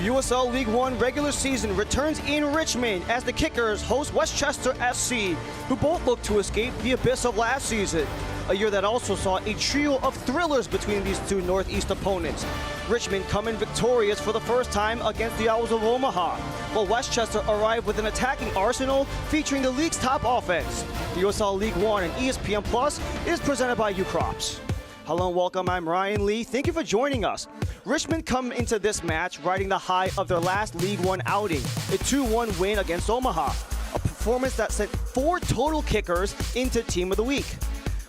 USL League One regular season returns in Richmond as the Kickers host Westchester SC, who both look to escape the abyss of last season. A year that also saw a trio of thrillers between these two Northeast opponents. Richmond come in victorious for the first time against the Owls of Omaha, while Westchester arrived with an attacking arsenal featuring the league's top offense. The USL League One and ESPN Plus is presented by Ukrops. Hello and welcome, I'm Ryan Lee. Thank you for joining us. Richmond come into this match riding the high of their last League One outing, a 2-1 win against Omaha, a performance that sent 4 total kickers into Team of the Week.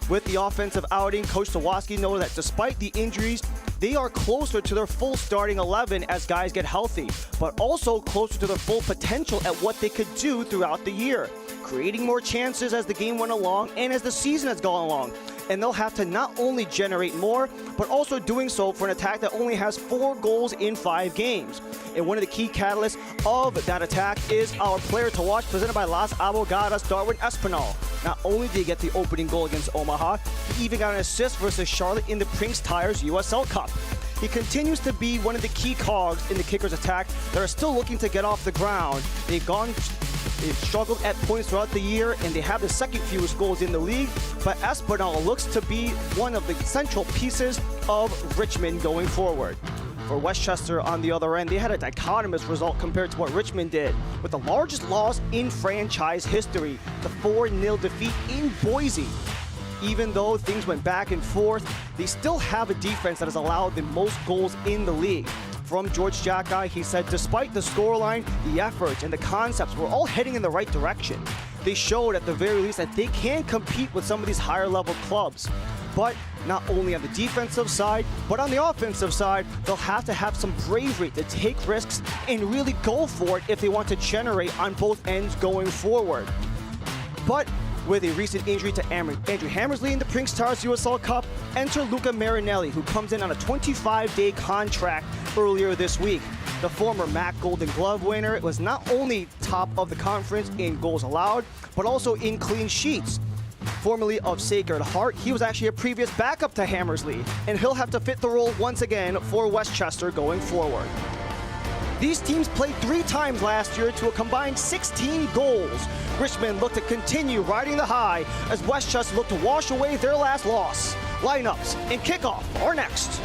With the offensive outing, Coach Sawatsky noted that despite the injuries, they are closer to their full starting 11 as guys get healthy, but also closer to their full potential at what they could do throughout the year, creating more chances as the game went along and as the season has gone along. And they'll have to not only generate more, but also doing so for an attack that only has 4 goals in 5 games. And one of the key catalysts of that attack is our player to watch, presented by Las Abogadas, Darwin Espinal. Not only did he get the opening goal against Omaha, he even got an assist versus Charlotte in the Prince Tires USL Cup. He continues to be one of the key cogs in the Kickers' attack that are still looking to get off the ground. They've struggled at points throughout the year, and they have the second fewest goals in the league, but Espinal looks to be one of the central pieces of Richmond going forward. For Westchester, on the other end, they had a dichotomous result compared to what Richmond did, with the largest loss in franchise history, the 4-0 defeat in Boise. Even though things went back and forth, they still have a defense that has allowed the most goals in the league. From George Jackai, he said, despite the scoreline, the efforts and the concepts were all heading in the right direction. They showed at the very least that they can compete with some of these higher level clubs. But not only on the defensive side, but on the offensive side, they'll have to have some bravery to take risks and really go for it if they want to generate on both ends going forward. But with a recent injury to Andrew Hammersley in the Prince Tars USL Cup, enter Luca Marinelli, who comes in on a 25-day contract earlier this week. The former MAC Golden Glove winner was not only top of the conference in goals allowed, but also in clean sheets. Formerly of Sacred Heart, he was actually a previous backup to Hammersley, and he'll have to fit the role once again for Westchester going forward. These teams played 3 times last year to a combined 16 goals. Richmond looked to continue riding the high as Westchester looked to wash away their last loss. Lineups and kickoff are next.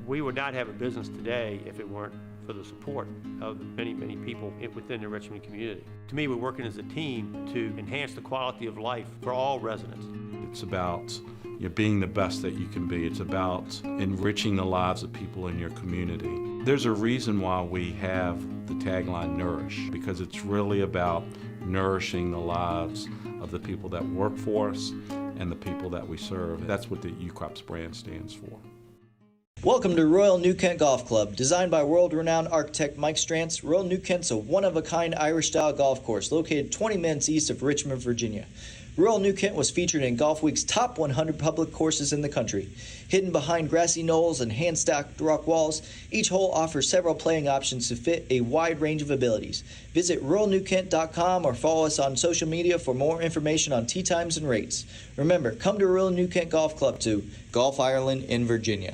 We would not have a business today if it weren't for the support of the many, many people within the Richmond community. To me, we're working as a team to enhance the quality of life for all residents. It's about being the best that you can be. It's about enriching the lives of people in your community. There's a reason why we have the tagline Nourish, because it's really about nourishing the lives of the people that work for us and the people that we serve. That's what the Ukrops brand stands for. Welcome to Royal New Kent Golf Club. Designed by world-renowned architect Mike Strantz, Royal New Kent's a one-of-a-kind Irish-style golf course located 20 minutes east of Richmond, Virginia. Royal New Kent was featured in Golf Week's top 100 public courses in the country. Hidden behind grassy knolls and hand-stacked rock walls, each hole offers several playing options to fit a wide range of abilities. Visit RoyalNewKent.com or follow us on social media for more information on tee times and rates. Remember, come to Royal New Kent Golf Club to Golf Ireland in Virginia.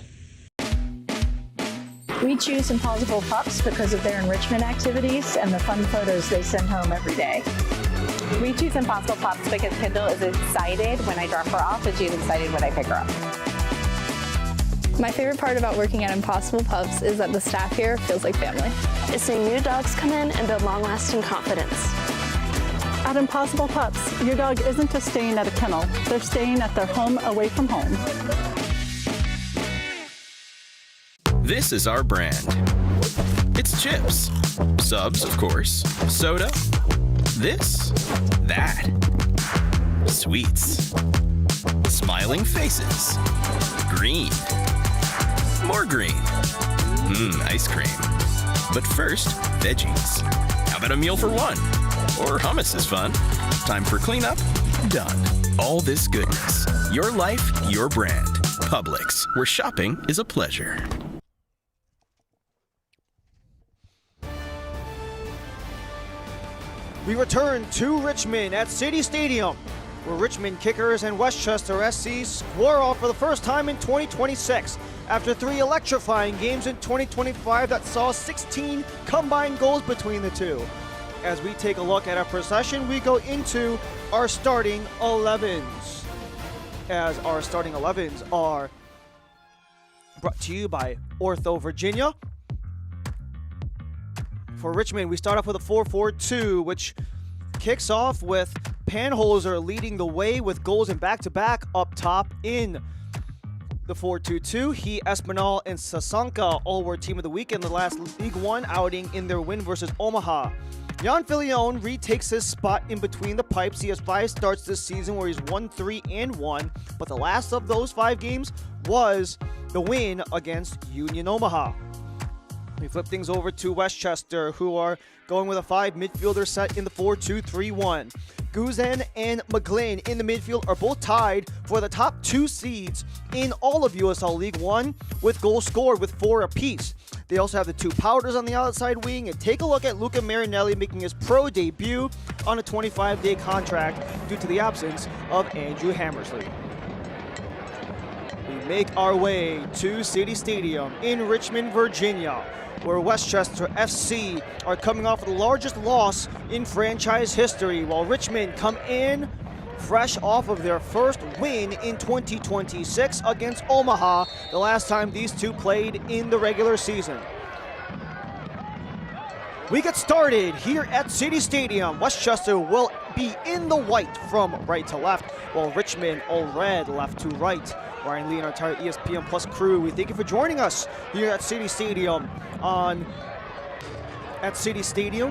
We choose Impossible Pups because of their enrichment activities and the fun photos they send home every day. We choose Impossible Pups because Kendall is excited when I drop her off and she's excited when I pick her up. My favorite part about working at Impossible Pups is that the staff here feels like family. It's seeing new dogs come in and build long-lasting confidence. At Impossible Pups, your dog isn't just staying at a kennel, they're staying at their home away from home. This is our brand. It's chips, subs, of course, soda, this, that, sweets, smiling faces, green, more green, ice cream. But first, veggies. How about a meal for one? Or hummus is fun. Time for cleanup? Done. All this goodness. Your life, your brand. Publix, where shopping is a pleasure. We return to Richmond at City Stadium. where Richmond Kickers and Westchester SC square off for the first time in 2026 after 3 electrifying games in 2025 that saw 16 combined goals between the two. As we take a look at our procession, we go into our starting 11s. As our starting 11s are brought to you by Ortho Virginia. For Richmond, we start off with a 4-4-2, which kicks off with Panholzer leading the way with goals in back-to-back up top in the 4-2-2. He, Espinal, and Sasanka all were Team of the Week in the last League One outing in their win versus Omaha. Jan Filion retakes his spot in between the pipes. He has 5 starts this season where he's 1-3-1, but the last of those 5 games was the win against Union Omaha. We flip things over to Westchester, who are going with a 5 midfielder set in the 4-2-3-1. Guzan and McGlynn in the midfield are both tied for the top 2 seeds in all of USL League One with goals scored with 4 apiece. They also have the 2 Powders on the outside wing, and take a look at Luca Marinelli making his pro debut on a 25-day contract due to the absence of Andrew Hammersley. We make our way to City Stadium in Richmond, Virginia, where Westchester FC are coming off the largest loss in franchise history, while Richmond come in fresh off of their first win in 2026 against Omaha, the last time these two played in the regular season. We get started here at City Stadium. Westchester will be in the white from right to left, while Richmond all red left to right. Ryan Lee and our entire ESPN Plus crew, we thank you for joining us here at City Stadium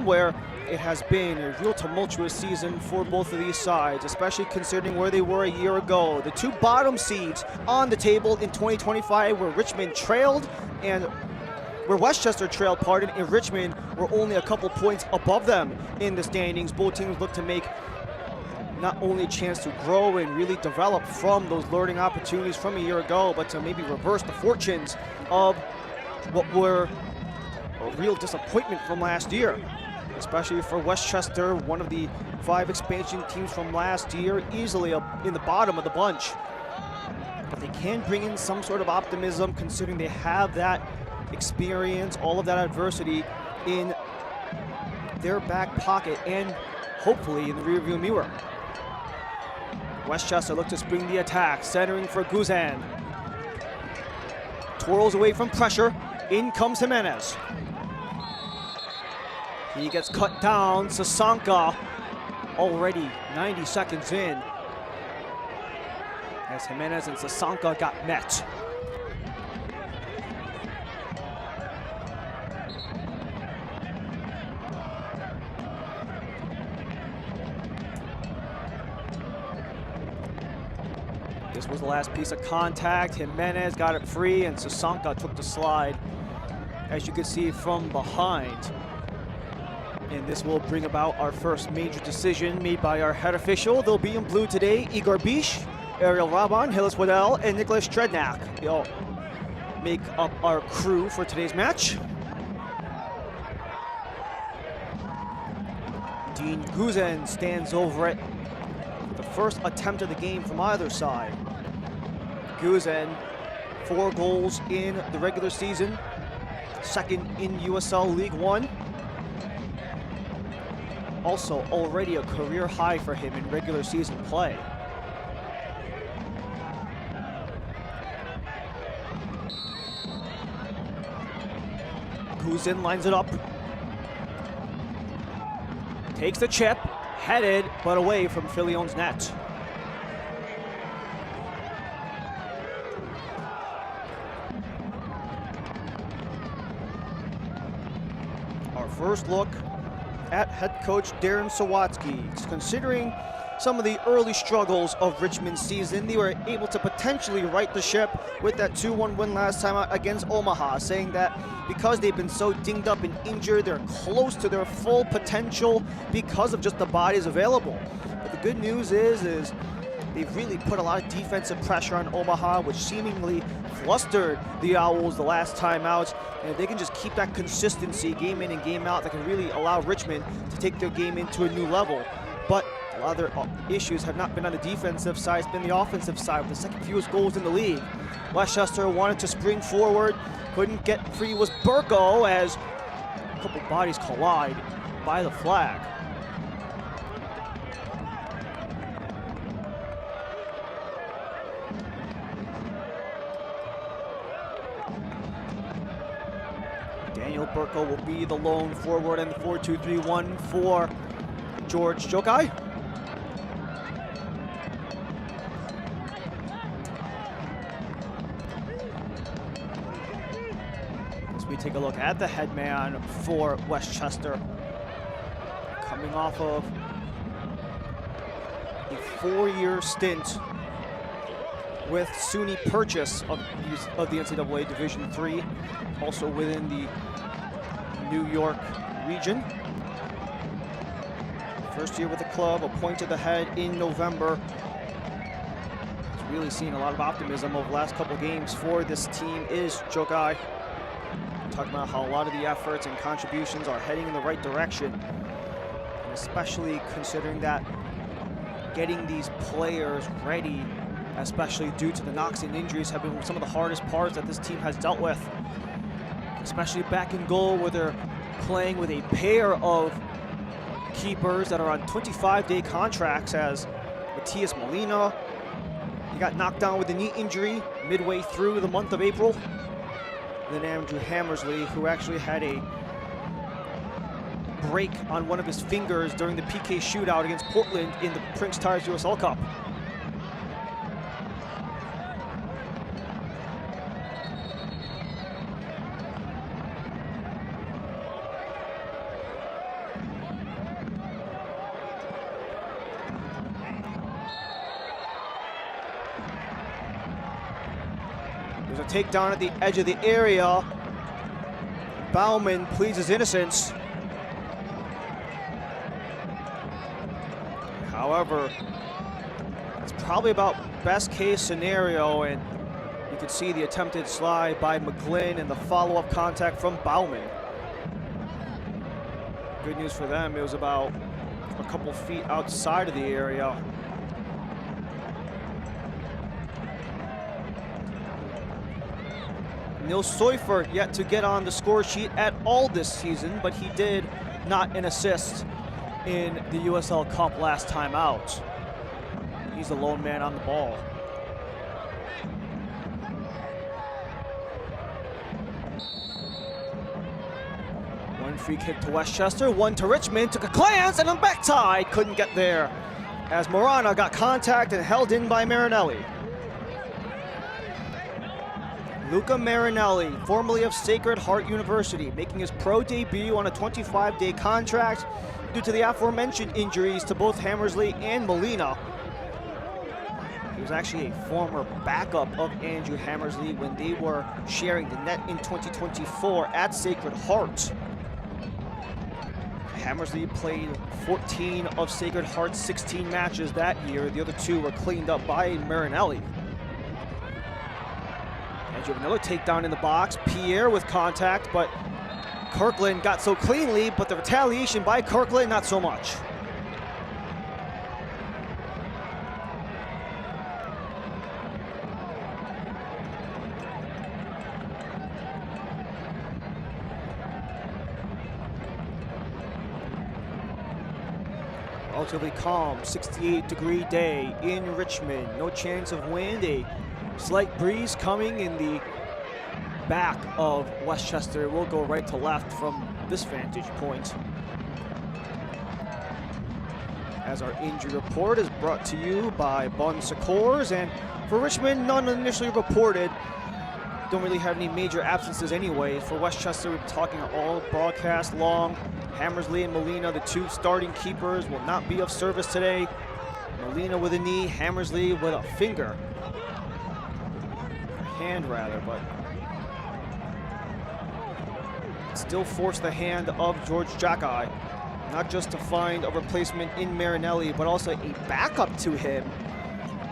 where it has been a real tumultuous season for both of these sides, especially considering where they were a year ago. The 2 bottom seeds on the table in 2025 where Richmond trailed and where Westchester trailed, and Richmond were only a couple points above them in the standings. Both teams look to make not only a chance to grow and really develop from those learning opportunities from a year ago, but to maybe reverse the fortunes of what were a real disappointment from last year, especially for Westchester, one of the 5 expansion teams from last year, easily up in the bottom of the bunch. But they can bring in some sort of optimism considering they have that experience, all of that adversity in their back pocket and hopefully in the rearview mirror. Westchester look to spring the attack, centering for Guzan. Twirls away from pressure. In comes Jimenez. He gets cut down. Sasanka already 90 seconds in, as Jimenez and Sasanka got met. This was the last piece of contact. Jimenez got it free, and Sasanka took the slide, as you can see from behind. And this will bring about our first major decision made by our head official. They'll be in blue today: Igor Bish, Ariel Raban, Hillis Waddell, and Nicholas Strednak. They'll make up our crew for today's match. Dean Guzan stands over it. The first attempt of the game from either side. Guzan, 4 goals in the regular season, 2nd in USL League One. Also already a career high for him in regular season play. Guzan lines it up. Takes the chip, headed, but away from Filion's net. Our first look at head coach Darren Sawatsky. Considering some of the early struggles of Richmond's season, they were able to potentially right the ship with that 2-1 win last time out against Omaha, saying that because they've been so dinged up and injured, they're close to their full potential because of just the bodies available. But the good news is they've really put a lot of defensive pressure on Omaha, which seemingly flustered the Owls the last time out. And if they can just keep that consistency game in and game out, that can really allow Richmond to take their game into a new level. But A lot of their issues have not been on the defensive side, it's been the offensive side with the second fewest goals in the league. Westchester wanted to spring forward, couldn't get free was Burko as a couple bodies collide by the flag. Daniel Burko will be the lone forward in the 4-2-3-1 for George Jokai. As we take a look at the head man for Westchester, coming off of a 4-year stint with SUNY Purchase of the NCAA Division III, also within the New York region. First year with the club, appointed the head in November. He's really seen a lot of optimism over the last couple games for this team is Jokai. Talking about how a lot of the efforts and contributions are heading in the right direction, and especially considering that getting these players ready, especially due to the knocks and injuries, have been some of the hardest parts that this team has dealt with. Especially back in goal where they're playing with a pair of keepers that are on 25-day contracts, as Matias Molina, he got knocked down with a knee injury midway through the month of April. And then Andrew Hammersley, who actually had a break on one of his fingers during the PK shootout against Portland in the Prince Tires USL Cup. There's a takedown at the edge of the area. Bauman pleads his innocence. However, it's probably about best case scenario, and you can see the attempted slide by McGlynn and the follow-up contact from Bauman. Good news for them, it was about a couple feet outside of the area. Neil Seufert yet to get on the score sheet at all this season, but he did not an assist in the USL Cup last time out. He's the lone man on the ball. One free kick to Westchester, one to Richmond, took a glance and a back tie, couldn't get there as Morana got contact and held in by Marinelli. Luca Marinelli, formerly of Sacred Heart University, making his pro debut on a 25-day contract due to the aforementioned injuries to both Hammersley and Molina. He was actually a former backup of Andrew Hammersley when they were sharing the net in 2024 at Sacred Heart. Hammersley played 14 of Sacred Heart's 16 matches that year. The other two were cleaned up by Marinelli. And you have another takedown in the box. Pierre with contact, but Kirkland got so cleanly, but the retaliation by Kirkland, not so much. Relatively calm, 68-degree day in Richmond. No chance of wind, a slight breeze coming in the back of Westchester. We'll go right to left from this vantage point. As our injury report is brought to you by Bon Secours, and for Richmond, none initially reported. Don't really have any major absences anyway. For Westchester, we're talking all broadcast long. Hammersley and Molina, the two starting keepers, will not be of service today. Molina with a knee, Hammersley with a finger. Hand rather, but still forced the hand of George Jokai, not just to find a replacement in Marinelli, but also a backup to him,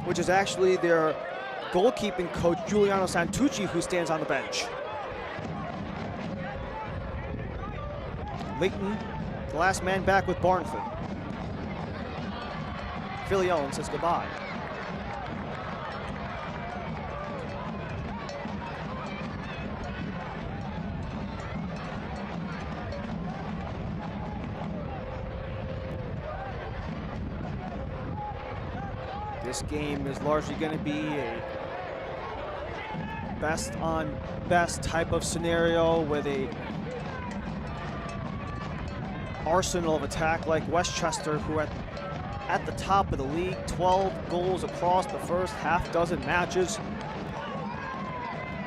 which is actually their goalkeeping coach, Giuliano Santucci, who stands on the bench. Leighton, the last man back with Barnford. Filion says goodbye. This game is largely going to be a best on best type of scenario with a arsenal of attack like Westchester, who at the top of the league, 12 goals across the first half dozen matches.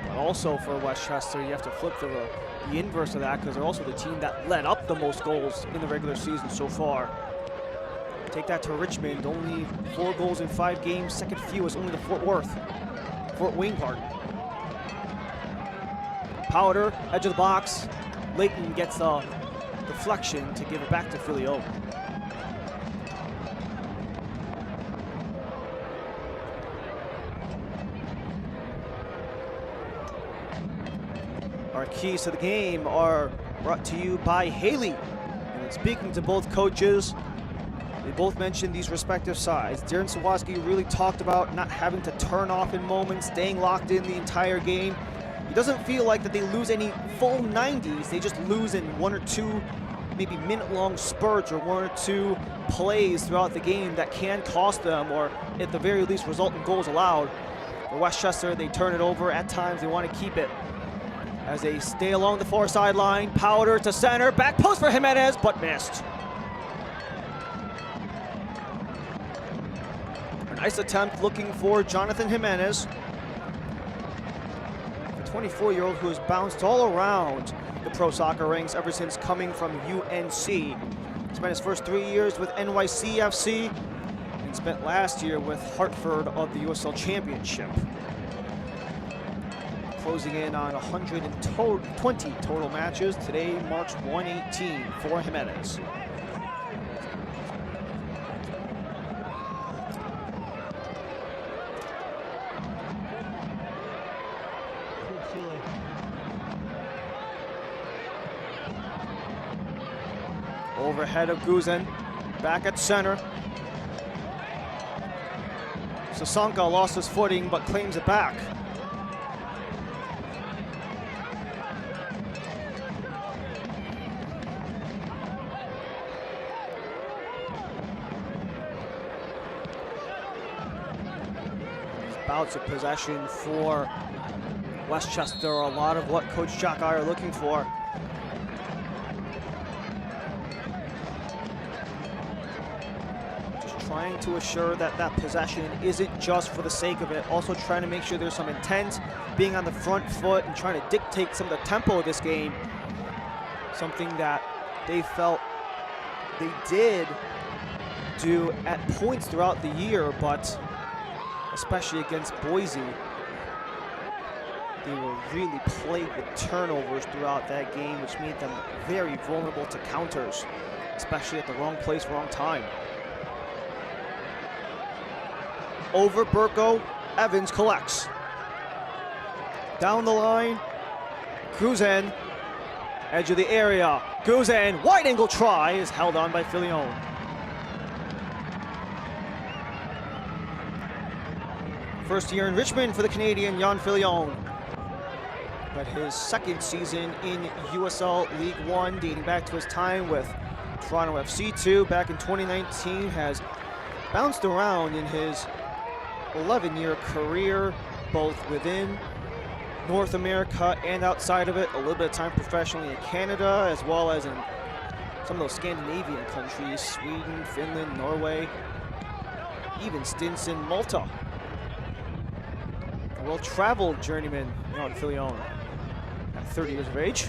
But also for Westchester, you have to flip the inverse of that, because they're also the team that let up the most goals in the regular season so far. Take that to Richmond, only 4 goals in 5 games. Second fewest only to Fort Wayne, pardon. Powder, edge of the box. Layton gets the deflection to give it back to Filion. Our keys to the game are brought to you by Haley. And speaking to both coaches, they both mentioned these respective sides. Darren Sawatsky really talked about not having to turn off in moments, staying locked in the entire game. It doesn't feel like that they lose any full 90s. They just lose in 1 or 2 maybe minute-long spurts or 1 or 2 plays throughout the game that can cost them, or at the very least result in goals allowed. For Westchester, they turn it over. At times, they want to keep it as they stay along the far sideline. Powder to center, back post for Jimenez, but missed. Nice attempt looking for Jonathan Jimenez, the 24-year-old who has bounced all around the pro soccer ranks ever since coming from UNC. Spent his first 3 years with NYCFC and spent last year with Hartford of the USL Championship. Closing in on 120 total matches. Today marks 118 for Jimenez. Overhead of Guzan, back at center. Sasanka lost his footing but claims it back. These bouts of possession for Westchester are a lot of what Coach Jock are looking for. Trying to assure that that possession isn't just for the sake of it, also trying to make sure there's some intent, being on the front foot and trying to dictate some of the tempo of this game. Something that they felt they did do at points throughout the year, but especially against Boise, they were really plagued with turnovers throughout that game, which made them very vulnerable to counters, especially at the wrong place, wrong time. Over Burko, Evans collects. Down the line, Guzan, edge of the area. Guzan, wide angle try is held on by Filion. First year in Richmond for the Canadian, Jan Filion. But his second season in USL League One, dating back to his time with Toronto FC2 back in 2019, has bounced around in his 11-year career, both within North America and outside of it. A little bit of time professionally in Canada, as well as in some of those Scandinavian countries, Sweden, Finland, Norway, even stints in Malta. A well-traveled journeyman, Jan Filion, at 30 years of age.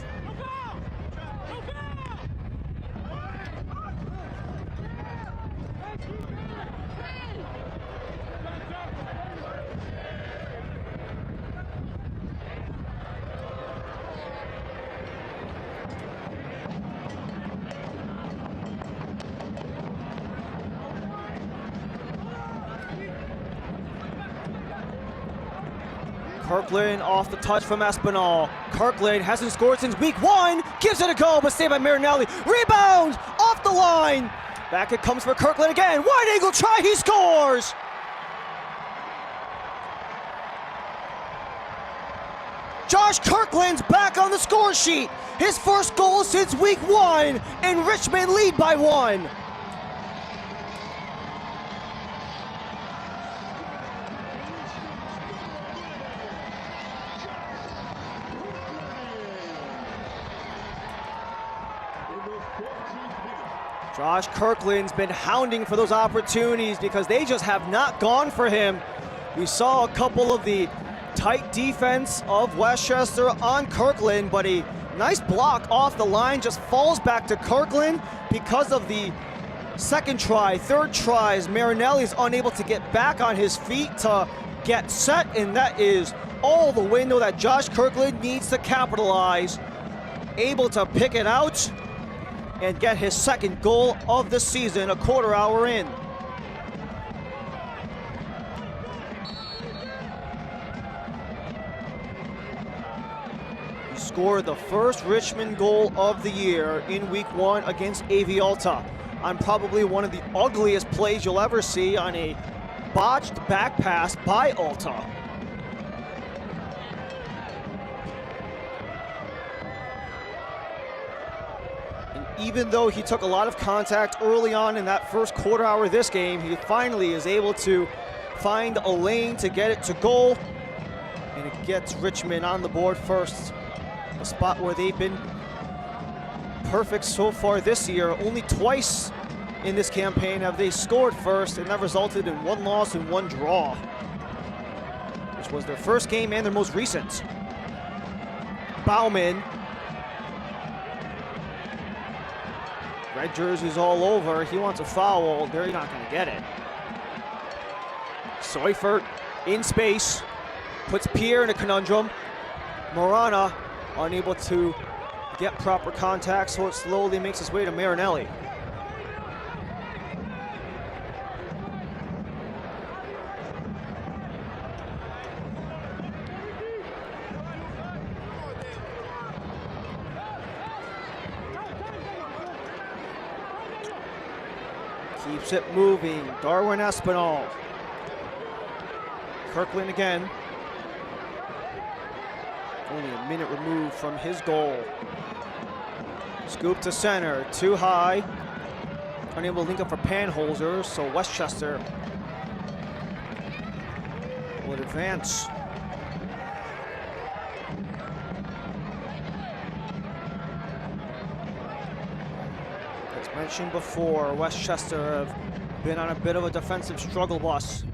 Kirkland off the touch from Espinal. Kirkland hasn't scored since week 1. Gives it a go, but saved by Marinelli. Rebound off the line. Back it comes for Kirkland again. Wide angle try, he scores! Josh Kirkland's back on the score sheet. His first goal since week 1, and Richmond lead by 1. Josh Kirkland's been hounding for those opportunities because they just have not gone for him. We saw a couple of the tight defense of Westchester on Kirkland, but a nice block off the line just falls back to Kirkland because of the second try, third tries. Marinelli's unable to get back on his feet to get set, and that is all the window that Josh Kirkland needs to capitalize. Able to pick it out and get his second goal of the season a quarter hour in. He scored the first Richmond goal of the year in week 1 against AV Alta on probably one of the ugliest plays you'll ever see on a botched back pass by Alta. Even though he took a lot of contact early on in that first quarter hour of this game, he finally is able to find a lane to get it to goal, and it gets Richmond on the board first. A spot where they've been perfect so far this year. Only twice in this campaign have they scored first, and that resulted in 1 loss and 1 draw, which was their first game and their most recent. Bauman. Red jersey's all over. He wants a foul. They're not going to get it. Seufert in space. Puts Pierre in a conundrum. Morana unable to get proper contact, so it slowly makes its way to Marinelli. Keeps it moving. Darwin Espinal. Kirkland again. Only a minute removed from his goal. Scoop to center. Too high. Unable to link up for Panholzer, so Westchester would advance. As mentioned before, Westchester have been on a bit of a defensive struggle bus.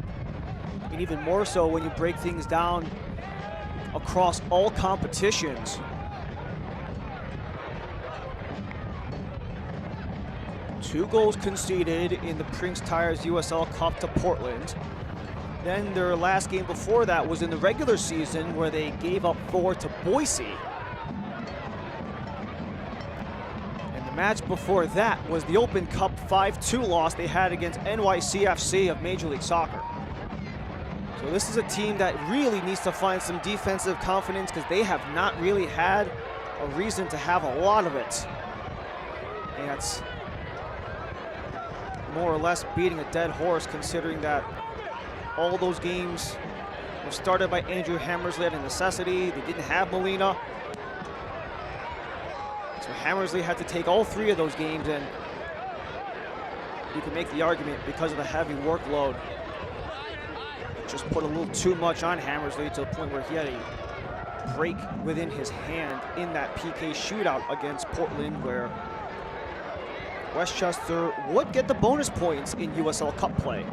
And even more so when you break things down across all competitions. Two goals conceded in the Prince Tires USL Cup to Portland. Then their last game before that was in the regular season where they gave up 4 to Boise. Match before that was the Open Cup 5-2 loss they had against NYCFC of Major League Soccer. So this is a team that really needs to find some defensive confidence because they have not really had a reason to have a lot of it. And it's more or less beating a dead horse considering that all those games were started by Andrew Hammersley out of necessity. They didn't have Molina. So Hammersley had to take all 3 of those games, and you can make the argument because of the heavy workload. It just put a little too much on Hammersley to the point where he had a break within his hand in that PK shootout against Portland, where Westchester would get the bonus points in USL Cup play.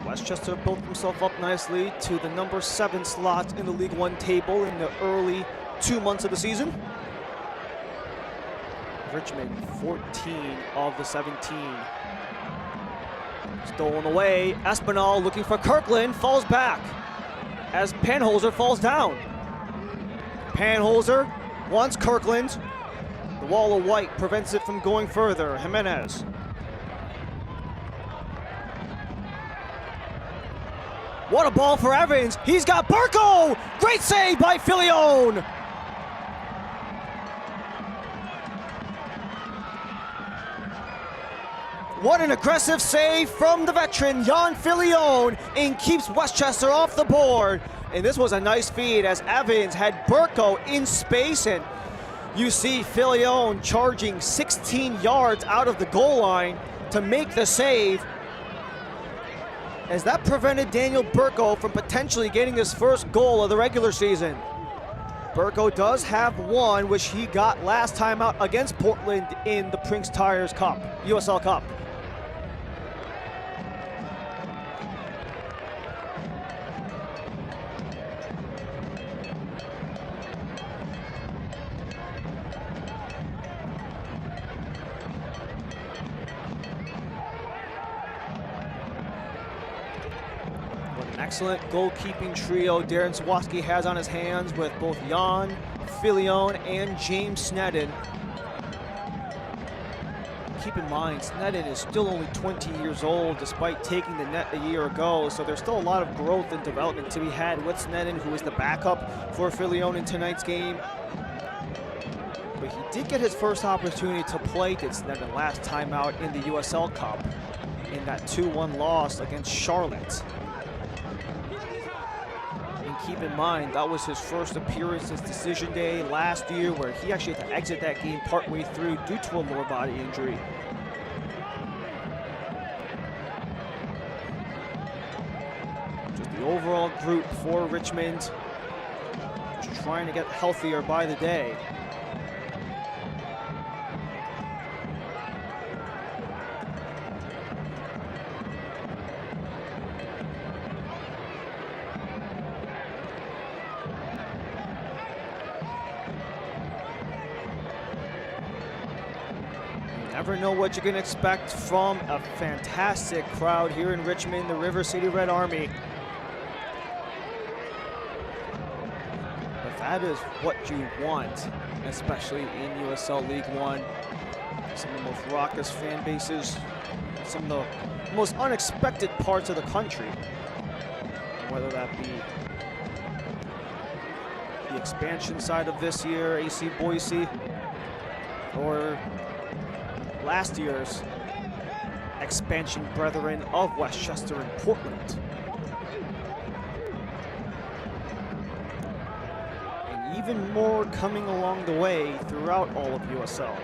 Westchester built himself up nicely to the number 7 slot in the League One table in the early 2 months of the season. Richmond 14 of the 17. Stolen away. Espinal looking for Kirkland, falls back as Panholzer falls down. Panholzer wants Kirkland. The wall of white prevents it from going further. Jimenez. What a ball for Evans. He's got Burko. Great save by Filione. What an aggressive save from the veteran, Jan Filione, and keeps Westchester off the board. And this was a nice feed as Evans had Burko in space, and you see Filione charging 16 yards out of the goal line to make the save, as that prevented Daniel Burko from potentially getting his first goal of the regular season. Burko does have one, which he got last time out against Portland in the Prince Tires Cup, USL Cup. Excellent goalkeeping trio Darren Sawatsky has on his hands with both Jan Filione and James Sneddon. Keep in mind, Sneddon is still only 20 years old despite taking the net a year ago, so there's still a lot of growth and development to be had with Sneddon, who is the backup for Filione in tonight's game. But he did get his first opportunity to play, did Sneddon, last time out in the USL Cup in that 2-1 loss against Charlotte. Keep in mind, that was his first appearance since decision day last year, where he actually had to exit that game partway through due to a lower body injury. Just the overall group for Richmond, just trying to get healthier by the day. Never know what you can expect from a fantastic crowd here in Richmond, the River City Red Army. But that is what you want, especially in USL League One. Some of the most raucous fan bases, some of the most unexpected parts of the country. Whether that be the expansion side of this year, AC Boise, or last year's expansion brethren of Westchester and Portland. And even more coming along the way throughout all of USL.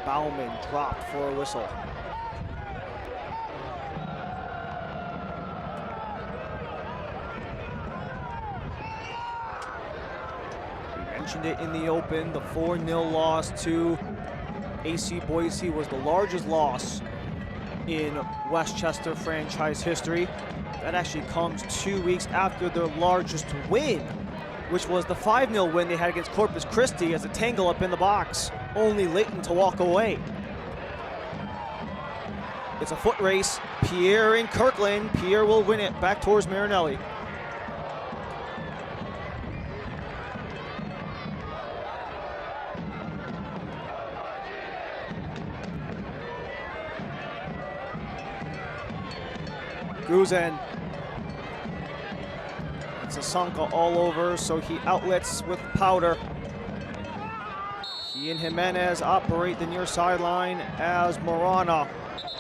Bauman dropped for a whistle. Mentioned it in the open, the 4-0 loss to AC Boise was the largest loss in Westchester franchise history. That actually comes 2 weeks after their largest win, which was the 5-0 win they had against Corpus Christi as a tangle up in the box, only Leighton to walk away. It's a foot race, Pierre and Kirkland. Pierre will win it back towards Marinelli. Guzen. It's a Sanka all over, so he outlets with Powder. He and Jimenez operate the near sideline as Morana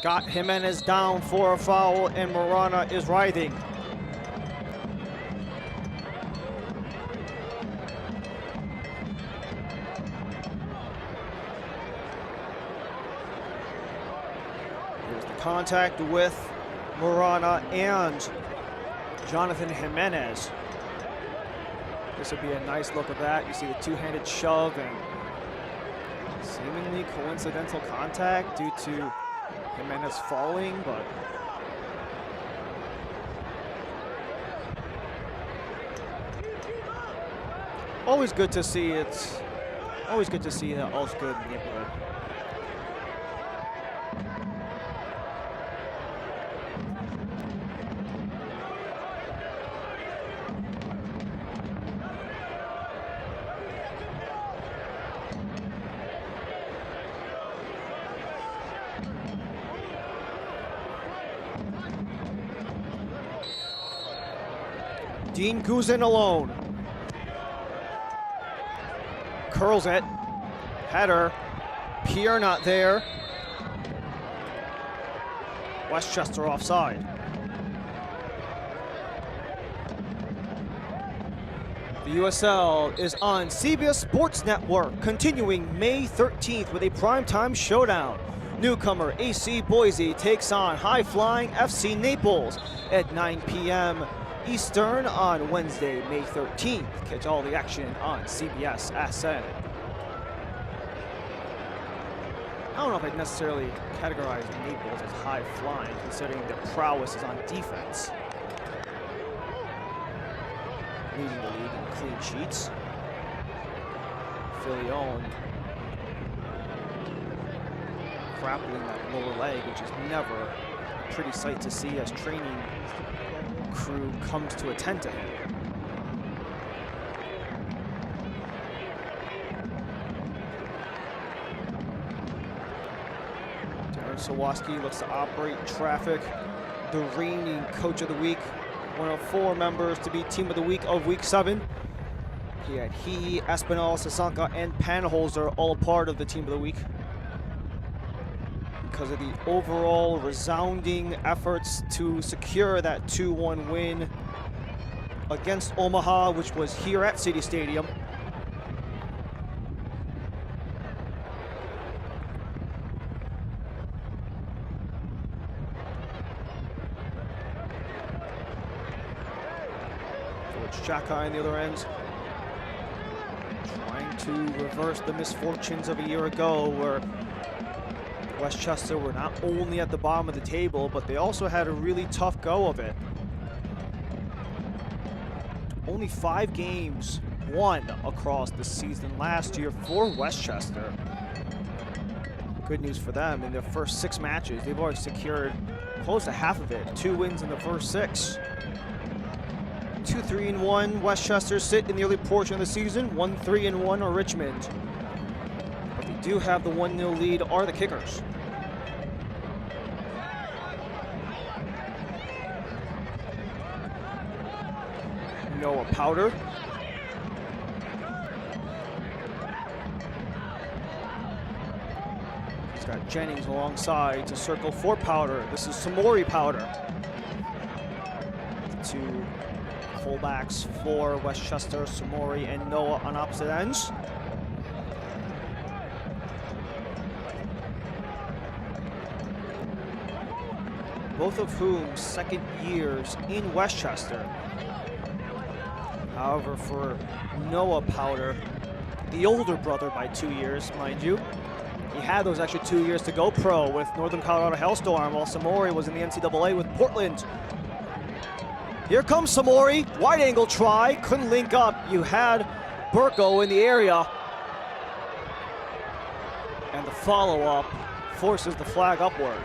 got Jimenez down for a foul, and Morana is writhing. Here's the contact with Morana and Jonathan Jimenez. This would be a nice look of that. You see the two-handed shove and seemingly coincidental contact due to Jimenez falling, but always good to see it. Always good to see that all's good in the neighborhood. Dean Guzin alone. Curls it. Header. Pierre not there. Westchester offside. The USL is on CBS Sports Network, continuing May 13th with a primetime showdown. Newcomer AC Boise takes on high-flying FC Naples at 9 p.m. Eastern on Wednesday, May 13th. Catch all the action on CBS SN. I don't know if I'd necessarily categorize Naples as high-flying, considering their prowess is on defense. Leading the league in clean sheets. Filion grappling that lower leg, which is never a pretty sight to see as training crew comes to attend to him. Darren Sawaski looks to operate traffic. The reigning coach of the week, one of 4 members to be team of the week of week 7. He had Espinal, Sasanka, and Panholzer all a part of the team of the week because of the overall resounding efforts to secure that 2-1 win against Omaha, which was here at City Stadium. Xhaka on the other end, trying to reverse the misfortunes of a year ago where Westchester were not only at the bottom of the table, but they also had a really tough go of it. Only 5 games won across the season last year for Westchester. Good news for them, in their first 6 matches, they've already secured close to half of it, 2 wins in the first 6. 2-3-1 Westchester sit in the early portion of the season. 1-3-1 are Richmond. But they do have the 1-0 lead are the Kickers. Noah Powder. He's got Jennings alongside to circle for Powder. This is Samori Powder. 2 fullbacks for Westchester, Samori and Noah on opposite ends. Both of whom second years in Westchester. However, for Noah Powder, the older brother by 2 years, mind you, he had those extra 2 years to go pro with Northern Colorado Hellstorm, while Samori was in the NCAA with Portland. Here comes Samori, wide angle try, couldn't link up. You had Burko in the area. And the follow-up forces the flag upward.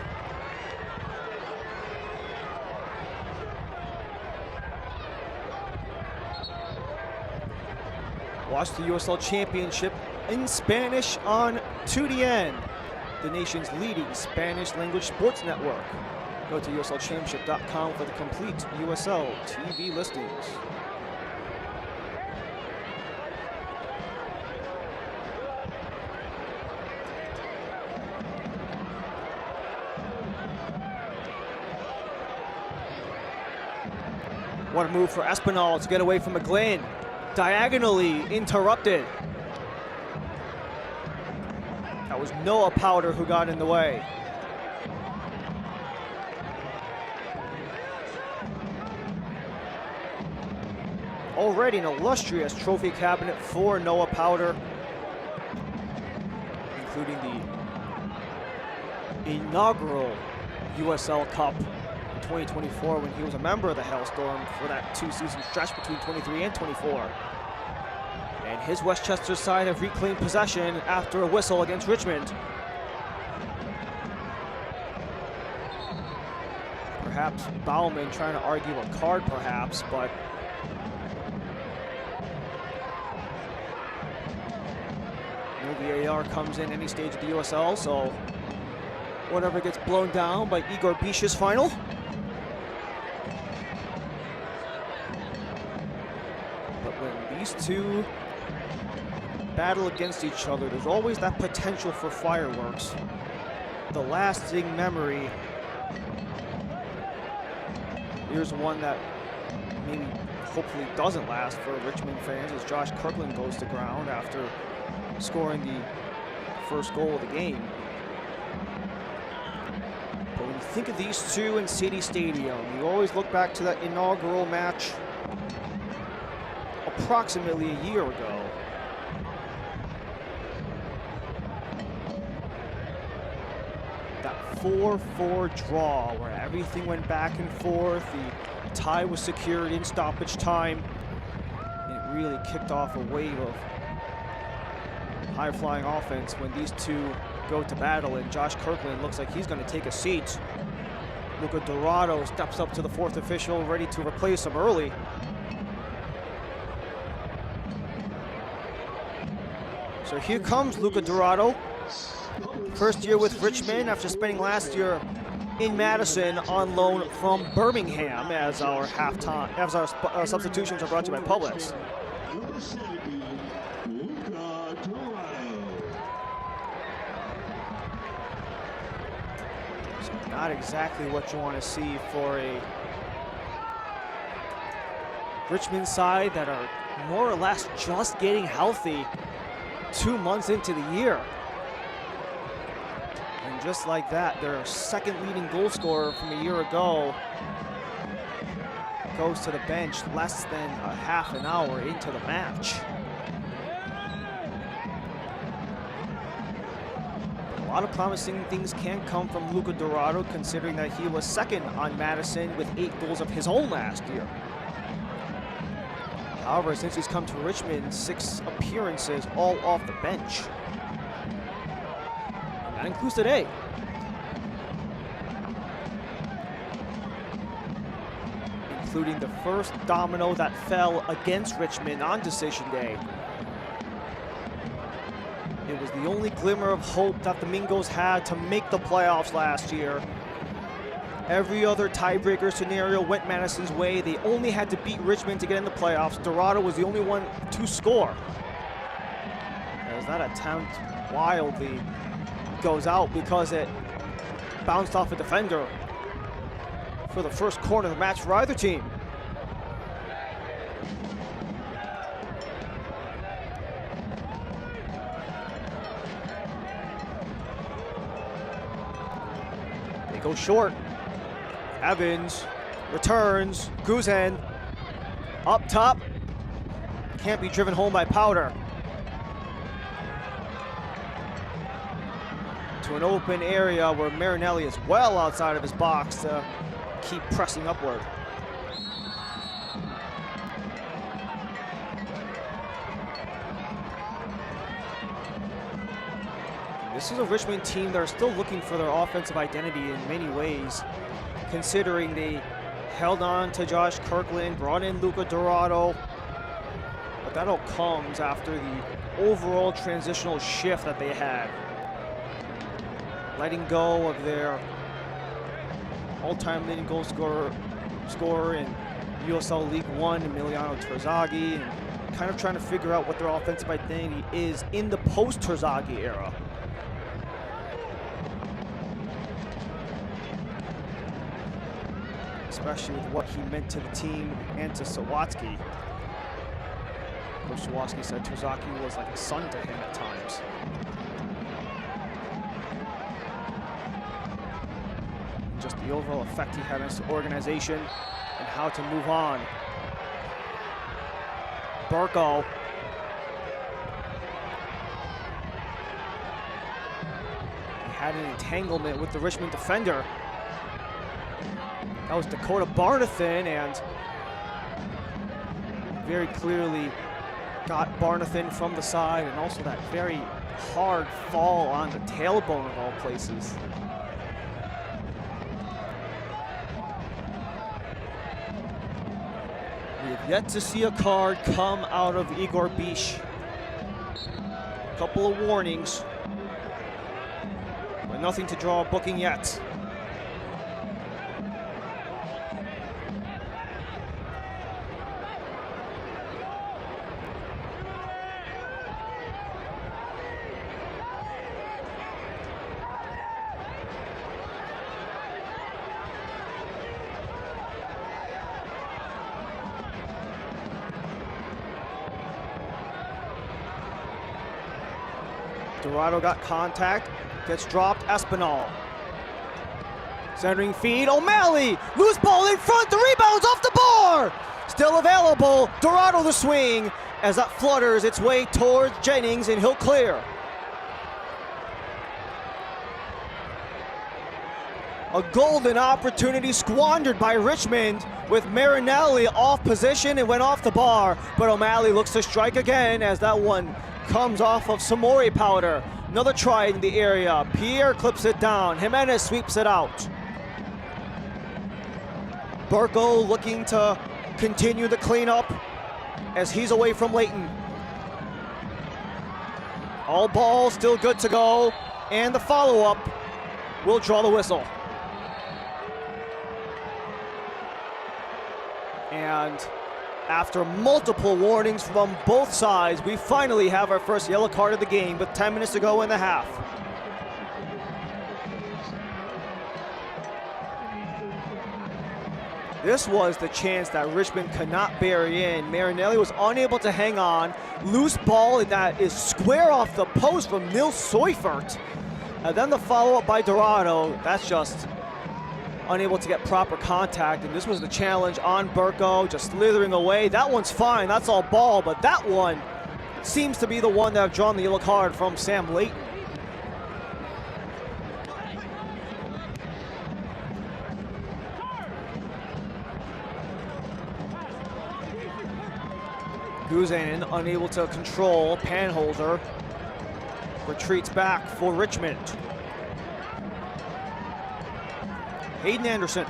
Watch the USL Championship in Spanish on 2DN, the nation's leading Spanish language sports network. Go to USLChampionship.com for the complete USL TV listings. What a move for Espinal to get away from McGlynn. Diagonally interrupted. That was Noah Powder who got in the way. Already an illustrious trophy cabinet for Noah Powder, including the inaugural USL Cup in 2024 when he was a member of the Hellstorm for that 2-season stretch between 23 and 24. And his Westchester side have reclaimed possession after a whistle against Richmond. Perhaps Bauman trying to argue a card perhaps, but no VAR comes in any stage of the USL, so whatever gets blown down by Igor Bish's final. these two battle against each other, there's always that potential for fireworks. The lasting memory. Here's one that maybe hopefully doesn't last for Richmond fans as Josh Kirkland goes to ground after scoring the first goal of the game. But when you think of these two in City Stadium, you always look back to that inaugural match approximately a year ago. That 4-4 draw where everything went back and forth. The tie was secured in stoppage time. And it really kicked off a wave of high-flying offense when these two go to battle, and Josh Kirkland looks like he's going to take a seat. Luca Dorado steps up to the fourth official, ready to replace him early. So here comes Luca Dorado. First year with Richmond after spending last year in Madison on loan from Birmingham, as our substitutions are brought to you by Publix. So not exactly what you want to see for a Richmond side that are more or less just getting healthy 2 months into the year. And just like that, their second leading goal scorer from a year ago goes to the bench less than a half an hour into the match. A lot of promising things can come from Luca Dorado, considering that he was second on Madison with 8 goals of his own last year. However, since he's come to Richmond, 6 appearances all off the bench. And that includes today. Including the first domino that fell against Richmond on decision day. It was the only glimmer of hope that the Mingos had to make the playoffs last year. Every other tiebreaker scenario went Madison's way. They only had to beat Richmond to get in the playoffs. Dorado was the only one to score. As that attempt wildly goes out because it bounced off a defender for the first corner of the match for either team. They go short. Evans returns, Guzan up top, can't be driven home by Powder. To an open area where Marinelli is well outside of his box to keep pressing upward. This is a Richmond team that are still looking for their offensive identity in many ways, considering they held on to Josh Kirkland, brought in Luca Dorado, but that all comes after the overall transitional shift that they had. Letting go of their all-time leading goal scorer in USL League One, Emiliano Terzaghi, and kind of trying to figure out what their offensive identity is in the post-Terzaghi era. Especially with what he meant to the team and to Sawatsky. Coach Sawatsky said Terzaghi was like a son to him at times. And just the overall effect he had on his organization and how to move on. Burko. He had an entanglement with the Richmond defender. That was Dakota Barnathan, and very clearly got Barnathan from the side, and also that very hard fall on the tailbone of all places. We have yet to see a card come out of Igor Bish. A couple of warnings, but nothing to draw a booking yet. Dorado got contact, gets dropped, Espinal. Centering feed, O'Malley, loose ball in front, the rebound's off the bar! Still available, Dorado the swing, as that flutters its way towards Jennings and he'll clear. A golden opportunity squandered by Richmond with Marinelli off position and went off the bar, but O'Malley looks to strike again as that one comes off of Samori Powder. Another try in the area, Pierre clips it down, Jimenez sweeps it out. Burko looking to continue the cleanup as he's away from Layton. All ball still good to go, and the follow-up will draw the whistle. And after multiple warnings from both sides, we finally have our first yellow card of the game with 10 minutes to go in the half. This was the chance that Richmond could not bury in. Marinelli was unable to hang on. Loose ball that is square off the post from Nils Seufert. And then the follow-up by Dorado, that's just unable to get proper contact, and this was the challenge on Burko, just slithering away. That one's fine, that's all ball, but that one seems to be the one that have drawn the yellow card from Sam Layton. Guzan unable to control, Panholzer retreats back for Richmond. Hayden Anderson.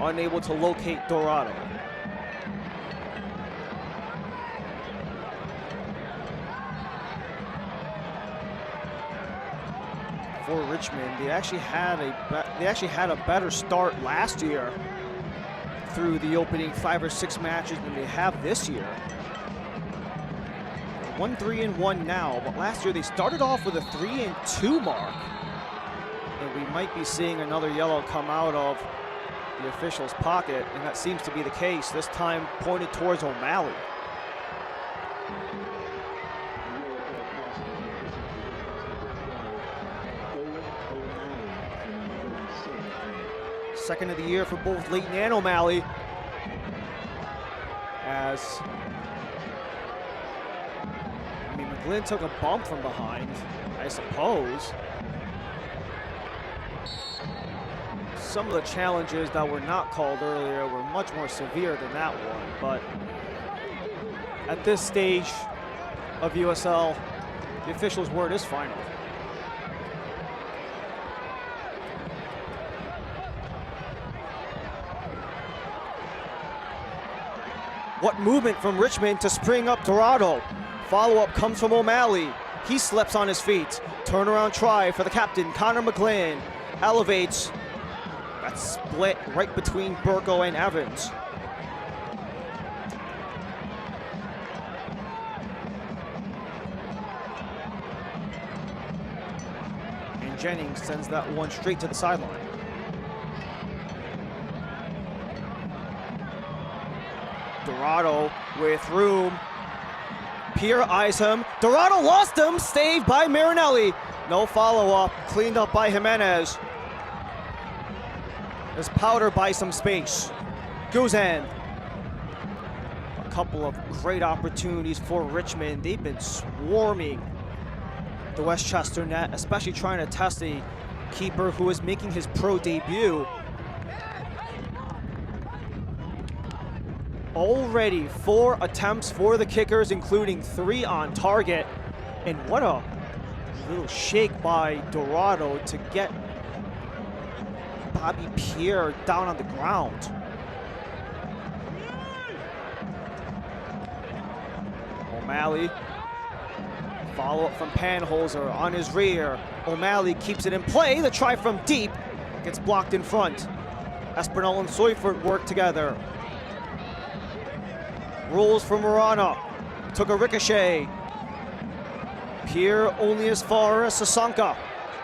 Unable to locate Dorado. For Richmond, they actually had a better start last year through the opening 5 or 6 matches than they have this year. 1-3-1 now, but last year they started off with a 3-2 mark. And we might be seeing another yellow come out of the official's pocket, and that seems to be the case, this time pointed towards O'Malley. Second of the year for both Layton and O'Malley, as Glenn took a bump from behind, I suppose. Some of the challenges that were not called earlier were much more severe than that one, but at this stage of USL, the official's word is final. What movement from Richmond to spring up Dorado. Follow-up comes from O'Malley. He slips on his feet. Turnaround try for the captain, Connor McGlynn. Elevates. That split right between Burko and Evans. And Jennings sends that one straight to the sideline. Dorado with room. Pierre eyes him. Dorado lost him. Saved by Marinelli. No follow-up. Cleaned up by Jimenez. As Powder buys some space. Guzan. A couple of great opportunities for Richmond. They've been swarming the Westchester net, especially trying to test a keeper who is making his pro debut. Already 4 attempts for the kickers, including 3 on target. And what a little shake by Dorado to get Bobby Pierre down on the ground. O'Malley, follow-up from Panholzer on his rear. O'Malley keeps it in play. The try from deep gets blocked in front. Espinal and Seufert work together. Rolls for Marana. Took a ricochet. Pierre only as far as Sasanka.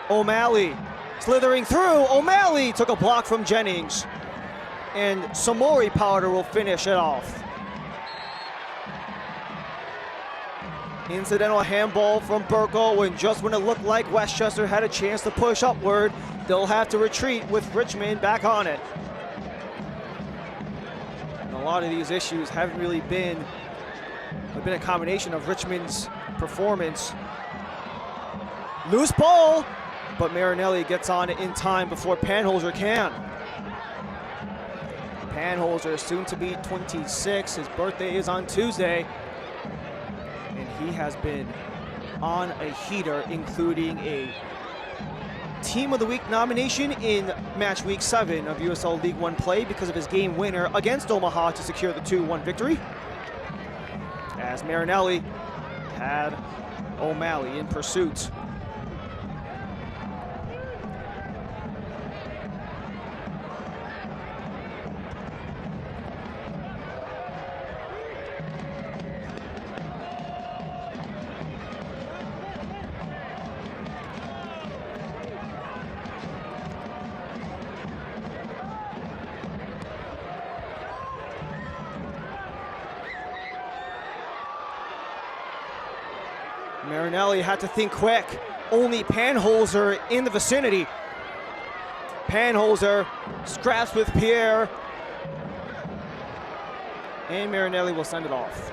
O'Malley slithering through. O'Malley took a block from Jennings. And Samori Powder will finish it off. Incidental handball from Burko, and just when it looked like Westchester had a chance to push upward, they'll have to retreat with Richmond back on it. And a lot of these issues haven't really been a combination of Richmond's performance. Loose ball, but Marinelli gets on it in time before Panholzer can. Panholzer, soon to be 26. His birthday is on Tuesday. And he has been on a heater, including a Team of the Week nomination in match week 7 of USL League One play because of his game winner against Omaha to secure the 2-1 victory. As Marinelli had O'Malley in pursuit. Marinelli had to think quick. Only Panholzer in the vicinity. Panholzer scraps with Pierre. And Marinelli will send it off.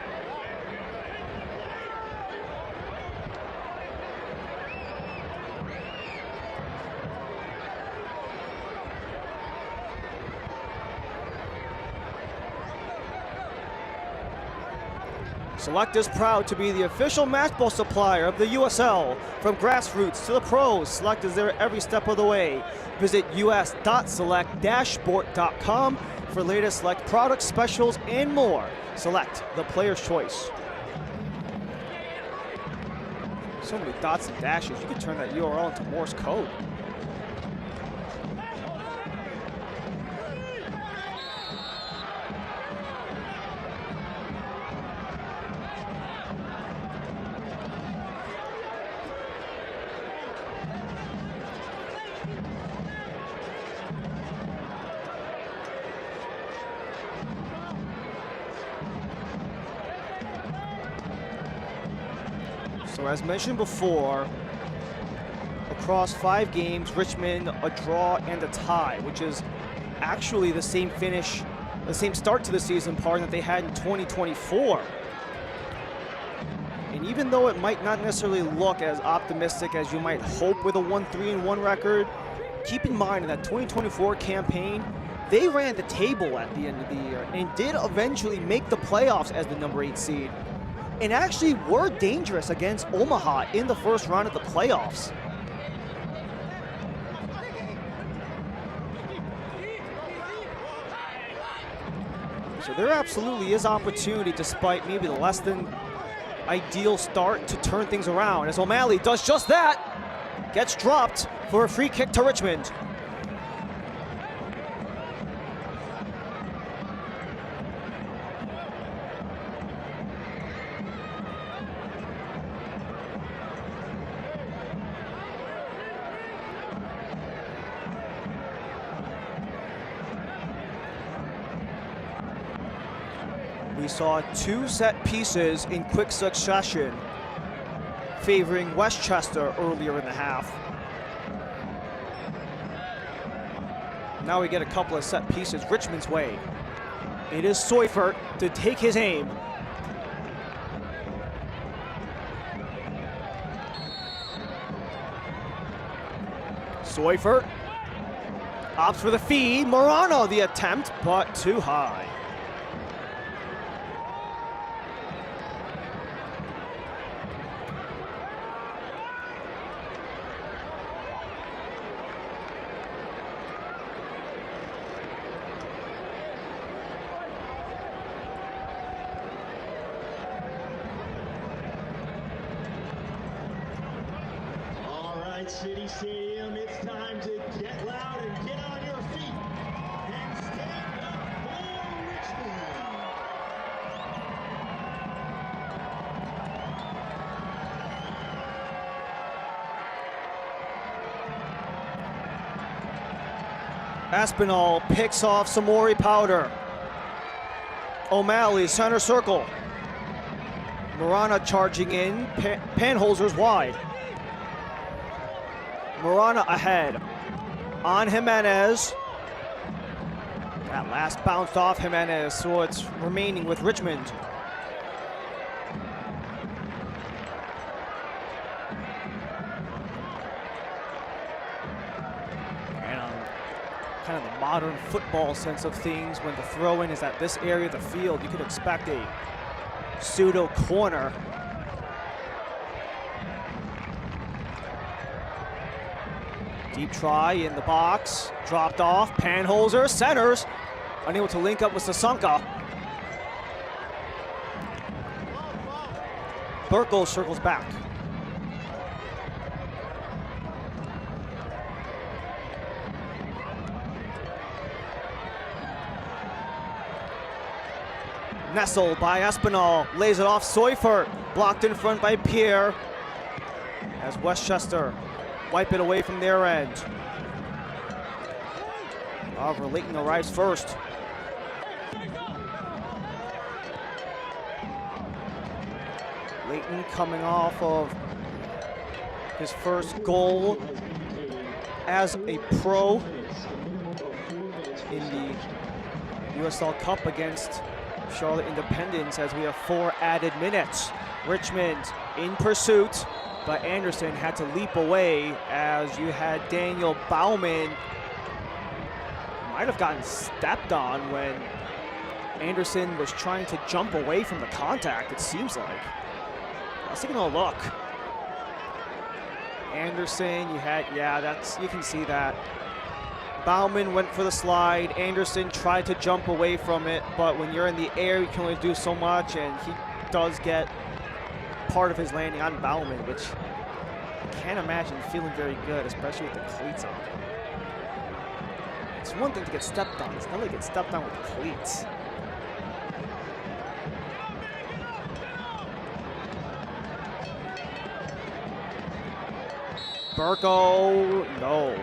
Select is proud to be the official match ball supplier of the USL. From grassroots to the pros, Select is there every step of the way. Visit us.select-sport.com for latest Select products, specials, and more. Select, the player's choice. So many dots and dashes. You could turn that URL into Morse code. So as mentioned before, across 5 games, Richmond a draw and a tie, which is actually the same finish, the same start to the season, that they had in 2024. And even though it might not necessarily look as optimistic as you might hope with a 1-3-1 record, keep in mind in that 2024 campaign, they ran the table at the end of the year and did eventually make the playoffs as the number 8 seed. And actually were dangerous against Omaha in the first round of the playoffs. So there absolutely is opportunity, despite maybe the less than ideal start, to turn things around, as O'Malley does just that. Gets dropped for a free kick to Richmond. We saw 2 set pieces in quick succession favoring Westchester earlier in the half. Now we get a couple of set pieces Richmond's way. It is Seufert to take his aim. Seufert opts for the feed. Morano the attempt, but too high. City Stadium, it's time to get loud and get on your feet and stand up for Richmond. Aspinall picks off Samori Powder. O'Malley center circle. Marana charging in, Panholzer's wide. Marana ahead on Jimenez. That last bounced off Jimenez, so it's remaining with Richmond. And kind of the modern football sense of things, when the throw-in is at this area of the field, you could expect a pseudo corner. Deep try in the box, dropped off, Panholzer centers, unable to link up with Sasonka. Burkle circles back. Nestled by Espinal, lays it off Seufert, blocked in front by Pierre, as Westchester wipe it away from their end. However, Leighton arrives first. Leighton coming off of his first goal as a pro in the USL Cup against Charlotte Independence, as we have 4 added minutes. Richmond in pursuit, but Anderson had to leap away, as you had Daniel Baumann might have gotten stepped on when Anderson was trying to jump away from the contact, it seems like. Let's take a look. Anderson, you had, you can see that. Baumann went for the slide. Anderson tried to jump away from it, but when you're in the air, you can only do so much, and he does get part of his landing on Baumann, which I can't imagine feeling very good, especially with the cleats on. It's one thing to get stepped on, it's another to get stepped on with the cleats. Burko, no.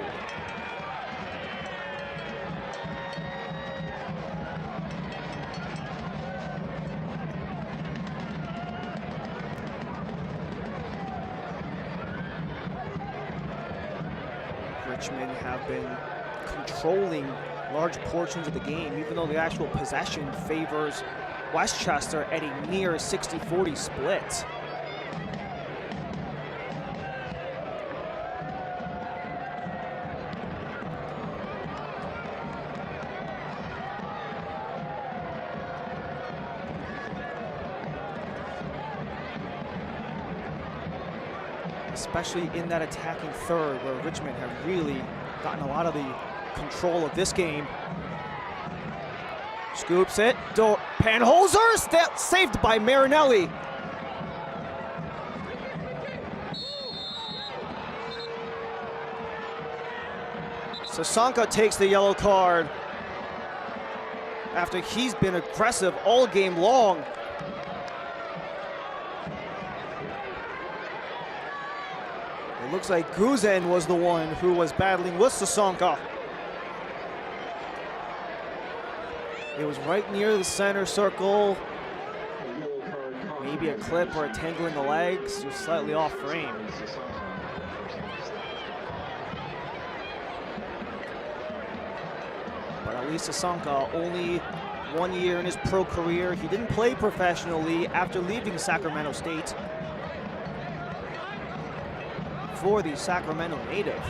Richmond have been controlling large portions of the game, even though the actual possession favors Westchester at a near 60-40 split. Especially in that attacking third, where Richmond have really gotten a lot of the control of this game. Scoops it, Panholzer, saved by Marinelli. Sasonka takes the yellow card after he's been aggressive all game long. It looks like Guzen was the one who was battling with Sasonka. It was right near the center circle. Maybe a clip or a tangle in the legs, just slightly off frame. But at least Sasonka, only 1 year in his pro career. He didn't play professionally after leaving Sacramento State for the Sacramento native.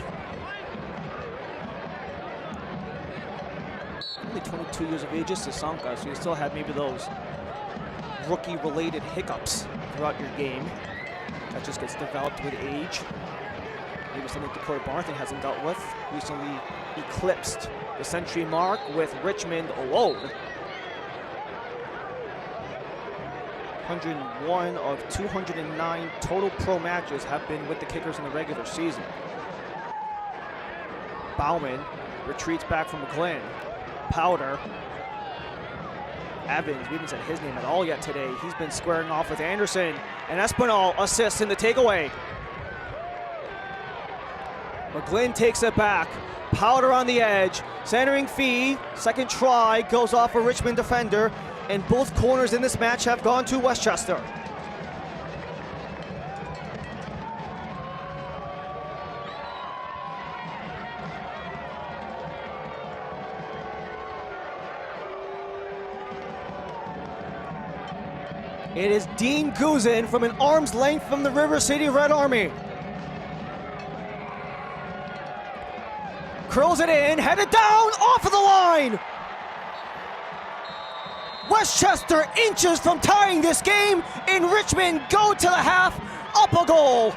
Only 22 years of age is Sasonka, so you still have maybe those rookie-related hiccups throughout your game. That just gets developed with age. Maybe something Dakota Barthen hasn't dealt with. Recently eclipsed the century mark with Richmond alone. 101 of 209 total pro matches have been with the Kickers in the regular season. Baumann retreats back from McGlynn. Powder. Evans, we haven't said his name at all yet today. He's been squaring off with Anderson, and Espinal assists in the takeaway. McGlynn takes it back. Powder on the edge, centering Fee. Second try goes off a Richmond defender, and both corners in this match have gone to Westchester. It is Dean Guzin from an arm's length from the River City Red Army. Curls it in, headed down, off of the line. Westchester inches from tying this game, and Richmond go to the half, up a goal.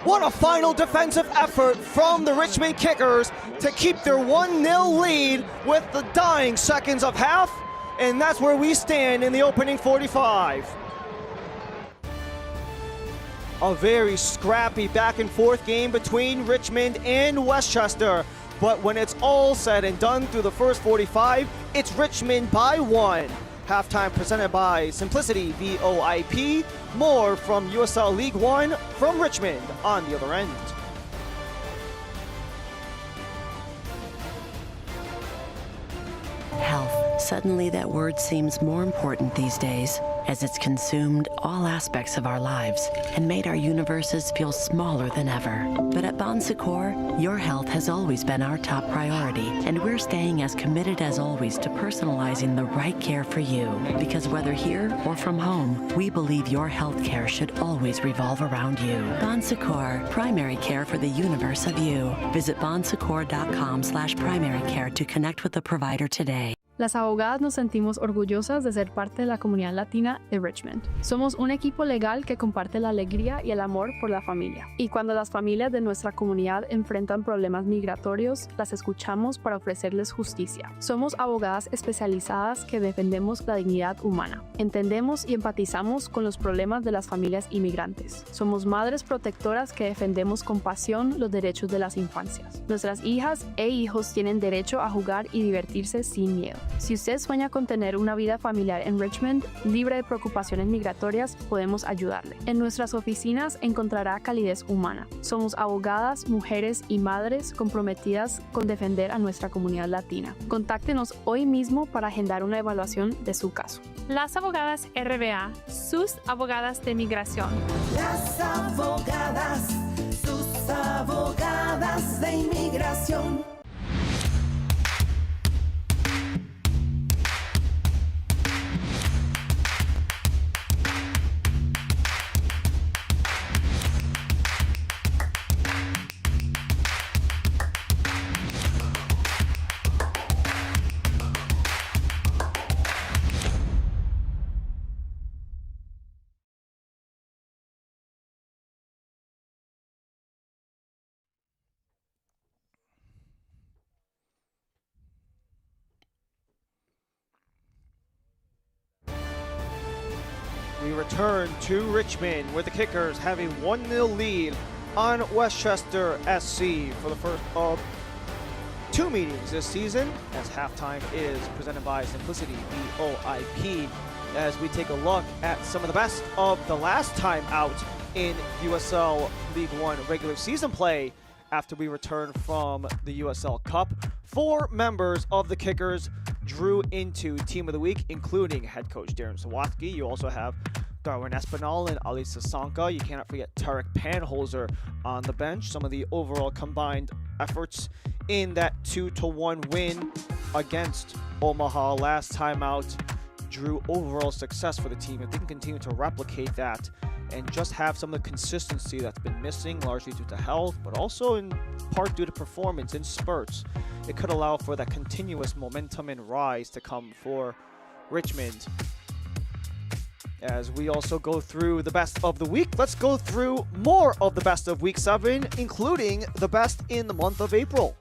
What a final defensive effort from the Richmond Kickers to keep their 1-0 lead with the dying seconds of half, and that's where we stand in the opening 45. A very scrappy back and forth game between Richmond and Westchester, but when it's all said and done through the first 45, it's Richmond by 1. Halftime presented by Simplicity VOIP. More from USL League One from Richmond on the other end. Health. Suddenly that word seems more important these days, as it's consumed all aspects of our lives and made our universes feel smaller than ever. But at Bon Secours, your health has always been our top priority, and we're staying as committed as always to personalizing the right care for you. Because whether here or from home, we believe your health care should always revolve around you. Bon Secours, primary care for the universe of you. Visit bonsecours.com/primary care to connect with a provider today. Las abogadas nos sentimos orgullosas de ser parte de la comunidad latina de Richmond. Somos un equipo legal que comparte la alegría y el amor por la familia. Y cuando las familias de nuestra comunidad enfrentan problemas migratorios, las escuchamos para ofrecerles justicia. Somos abogadas especializadas que defendemos la dignidad humana. Entendemos y empatizamos con los problemas de las familias inmigrantes. Somos madres protectoras que defendemos con pasión los derechos de las infancias. Nuestras hijas e hijos tienen derecho a jugar y divertirse sin miedo. Si usted sueña con tener una vida familiar en Richmond, libre de preocupaciones migratorias, podemos ayudarle. En nuestras oficinas encontrará calidez humana. Somos abogadas, mujeres y madres comprometidas con defender a nuestra comunidad latina. Contáctenos hoy mismo para agendar una evaluación de su caso. Las abogadas RBA, sus abogadas de migración. Las abogadas, sus abogadas de inmigración. We return to Richmond with the Kickers having 1-0 lead on Westchester SC for the first of 2 meetings this season, as halftime is presented by Simplicity VOIP, as we take a look at some of the best of the last time out in USL League One regular season play after we return from the USL Cup. 4 members of the Kickers drew into Team of the Week, including head coach Darren Sawatsky. You also have Darwin Espinal and Ali Sasanka. You cannot forget Tarek Panholzer on the bench. Some of the overall combined efforts in that 2-1 win against Omaha last time out drew overall success for the team. If they can continue to replicate that and just have some of the consistency that's been missing, largely due to health, but also in part due to performance in spurts, it could allow for that continuous momentum and rise to come for Richmond. As we also go through the best of the week, let's go through more of the best of week 7, including the best in the month of April.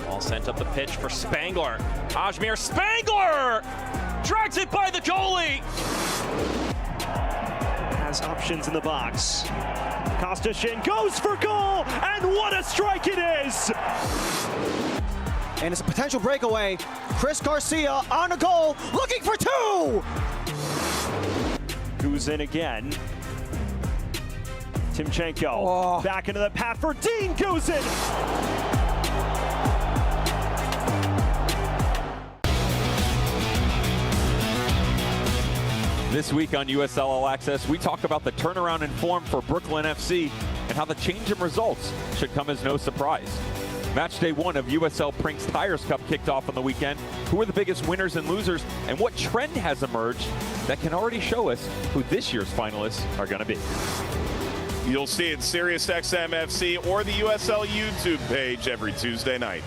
Ball sent up the pitch for Spangler. Ajmer Spangler drags it by the goalie. Has options in the box. Kostashin goes for goal, and what a strike it is! And it's a potential breakaway. Chris Garcia on a goal, looking for 2! Guzin again. Timchenko back into the path for Dean Guzin! This week on USL All Access, we talk about the turnaround in form for Brooklyn FC and how the change in results should come as no surprise. Match day 1 of USL Prinks Tires Cup kicked off on the weekend. Who are the biggest winners and losers, and what trend has emerged that can already show us who this year's finalists are going to be? You'll see it SiriusXM FC or the USL YouTube page every Tuesday night.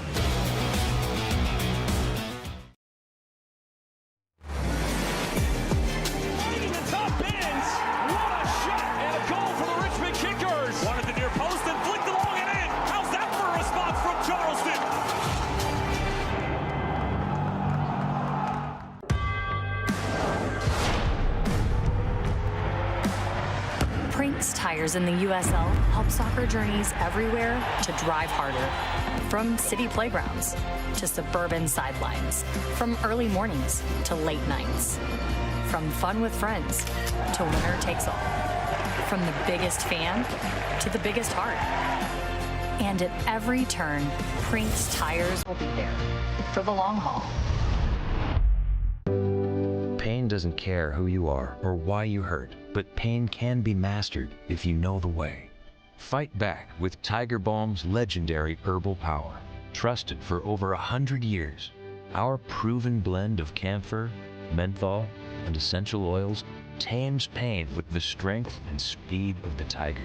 Prinks Tires in the USL help soccer journeys everywhere to drive harder. From city playgrounds to suburban sidelines, from early mornings to late nights, from fun with friends to winner takes all, from the biggest fan to the biggest heart. And at every turn, Prinks Tires will be there for the long haul. Pain doesn't care who you are or why you hurt, but pain can be mastered if you know the way. Fight back with Tiger Balm's legendary herbal power. Trusted for over 100 years, our proven blend of camphor, menthol, and essential oils tames pain with the strength and speed of the tiger,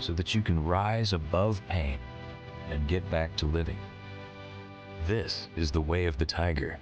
so that you can rise above pain and get back to living. This is the way of the tiger.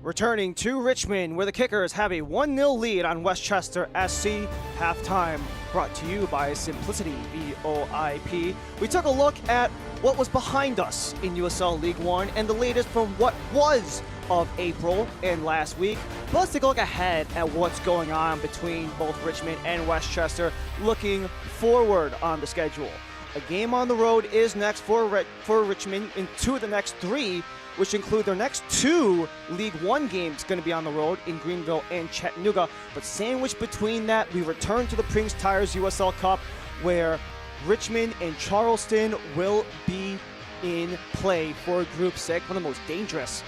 Returning to Richmond, where the Kickers have a 1-0 lead on Westchester SC. Halftime brought to you by Simplicity VOIP. We took a look at what was behind us in USL League One and the latest from what was of April and last week. But let's take a look ahead at what's going on between both Richmond and Westchester, looking forward on the schedule. A game on the road is next for Richmond in 2 of the next 3, which include their next 2 League One games going to be on the road in Greenville and Chattanooga. But sandwiched between that, we return to the Prinks Tires USL Cup, where Richmond and Charleston will be in play for Group 6. One of the most dangerous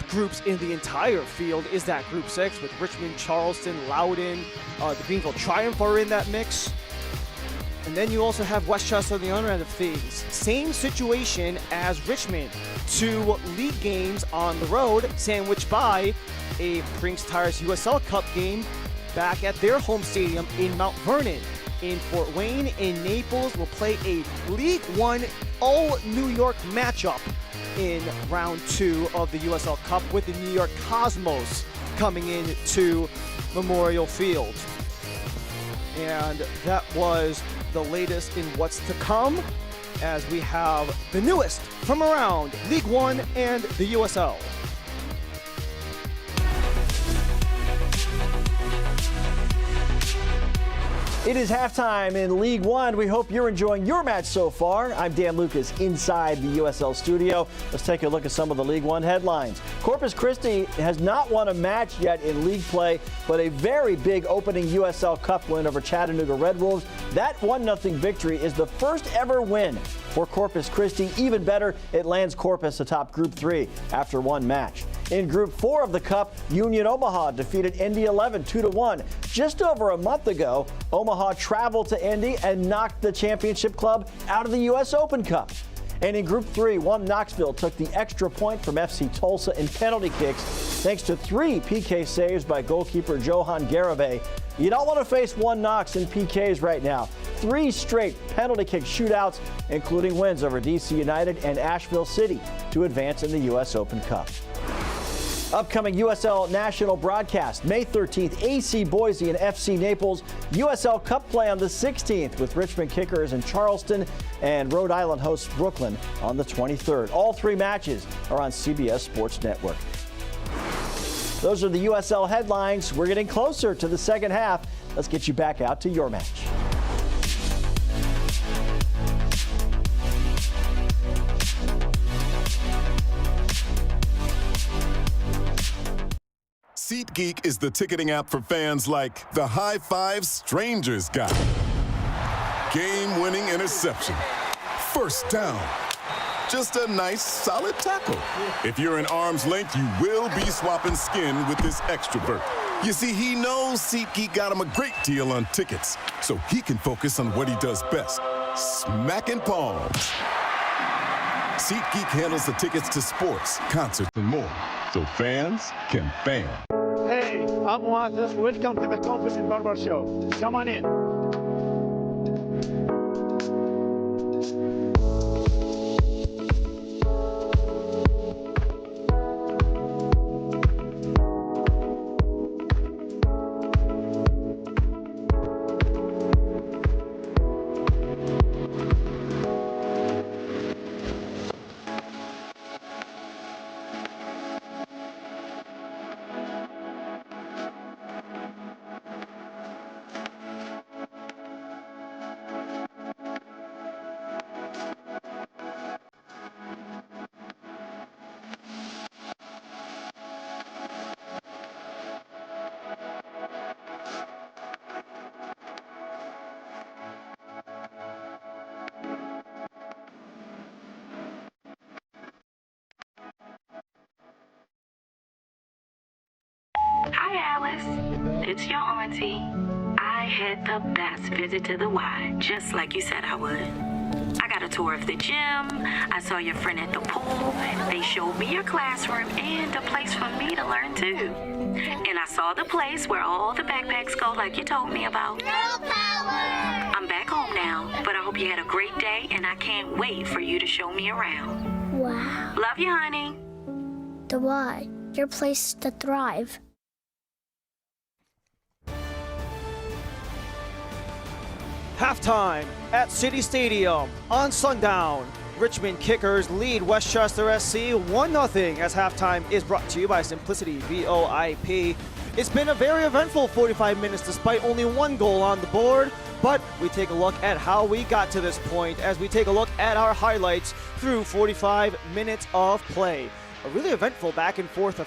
groups in the entire field is that Group 6, with Richmond, Charleston, Loudoun, the Greenville Triumph are in that mix. And then you also have Westchester on the other end of things. Same situation as Richmond. 2 league games on the road, sandwiched by a Prinks Tires USL Cup game back at their home stadium in Mount Vernon. In Fort Wayne and Naples will play a League One all-New York matchup in round 2 of the USL Cup, with the New York Cosmos coming in to Memorial Field. And that was the latest in what's to come, as we have the newest from around League One and the USL. It is halftime in League One. We hope you're enjoying your match so far. I'm Dan Lucas inside the USL studio. Let's take a look at some of the League One headlines. Corpus Christi has not won a match yet in league play, but a very big opening USL Cup win over Chattanooga Red Wolves. That 1-0 victory is the first ever win for Corpus Christi. Even better, it lands Corpus atop Group 3 after one match. In Group 4 of the Cup, Union Omaha defeated Indy 11 2-1. Just over a month ago, Omaha traveled to Indy and knocked the championship club out of the U.S. Open Cup. And in Group 3, One Knoxville took the extra point from FC Tulsa in penalty kicks thanks to 3 PK saves by goalkeeper Johan Garibay. You don't want to face One Knox in PKs right now. 3 straight penalty kick shootouts, including wins over DC United and Asheville City to advance in the U.S. Open Cup. Upcoming USL national broadcast, May 13th, AC Boise and FC Naples. USL Cup play on the 16th with Richmond Kickers in Charleston, and Rhode Island hosts Brooklyn on the 23rd. All 3 matches are on CBS Sports Network. Those are the USL headlines. We're getting closer to the second half. Let's get you back out to your match. SeatGeek is the ticketing app for fans like the high five strangers got, game-winning interception, first down, just a nice solid tackle. If you're in arm's length, you will be swapping skin with this extrovert. You see, he knows SeatGeek got him a great deal on tickets, so he can focus on what he does best, smacking palms. SeatGeek handles the tickets to sports, concerts, and more, so fans can fan. Hey, I'm Juan. Welcome to the Coffee and Barber Show. Come on in. Hi, Alice. It's your auntie. I had the best visit to the Y, just like you said I would. I got a tour of the gym. I saw your friend at the pool. They showed me your classroom and a place for me to learn too. And I saw the place where all the backpacks go like you told me about. Girl power! I'm back home now, but I hope you had a great day and I can't wait for you to show me around. Wow. Love you, honey. The Y, your place to thrive. Halftime at City Stadium on sundown. Richmond Kickers lead Westchester SC 1-0 as halftime is brought to you by Simplicity VOIP. It's been a very eventful 45 minutes despite only 1 goal on the board, but we take a look at how we got to this point as we take a look at our highlights through 45 minutes of play. A really eventful back and forth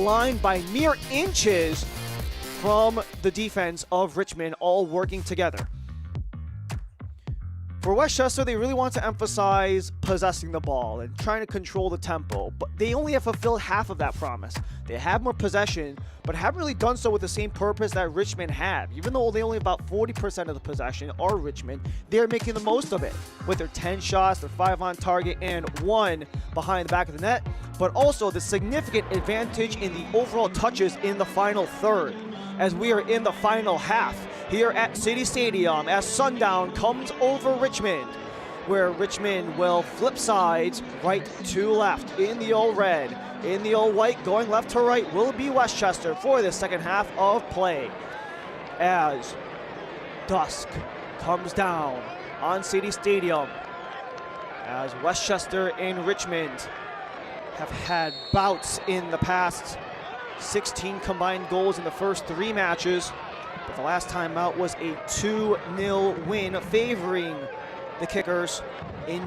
line by mere inches from the defense of Richmond, all working together. For Westchester, they really want to emphasize possessing the ball and trying to control the tempo, but they only have fulfilled half of that promise. They have more possession, but haven't really done so with the same purpose that Richmond had. Even though they only about 40% of the possession are Richmond, they're making the most of it with their 10 shots, their 5 on target, and 1 behind the back of the net, but also the significant advantage in the overall touches in the final third, as we are in the final half here at City Stadium as Sundown comes over Richmond, where Richmond will flip sides right to left in the old red. In the old white, going left to right will be Westchester for the second half of play, as dusk comes down on City Stadium, as Westchester and Richmond have had bouts in the past. 16 combined goals in the first 3 matches, but the last time out was a 2-0 win favoring the Kickers in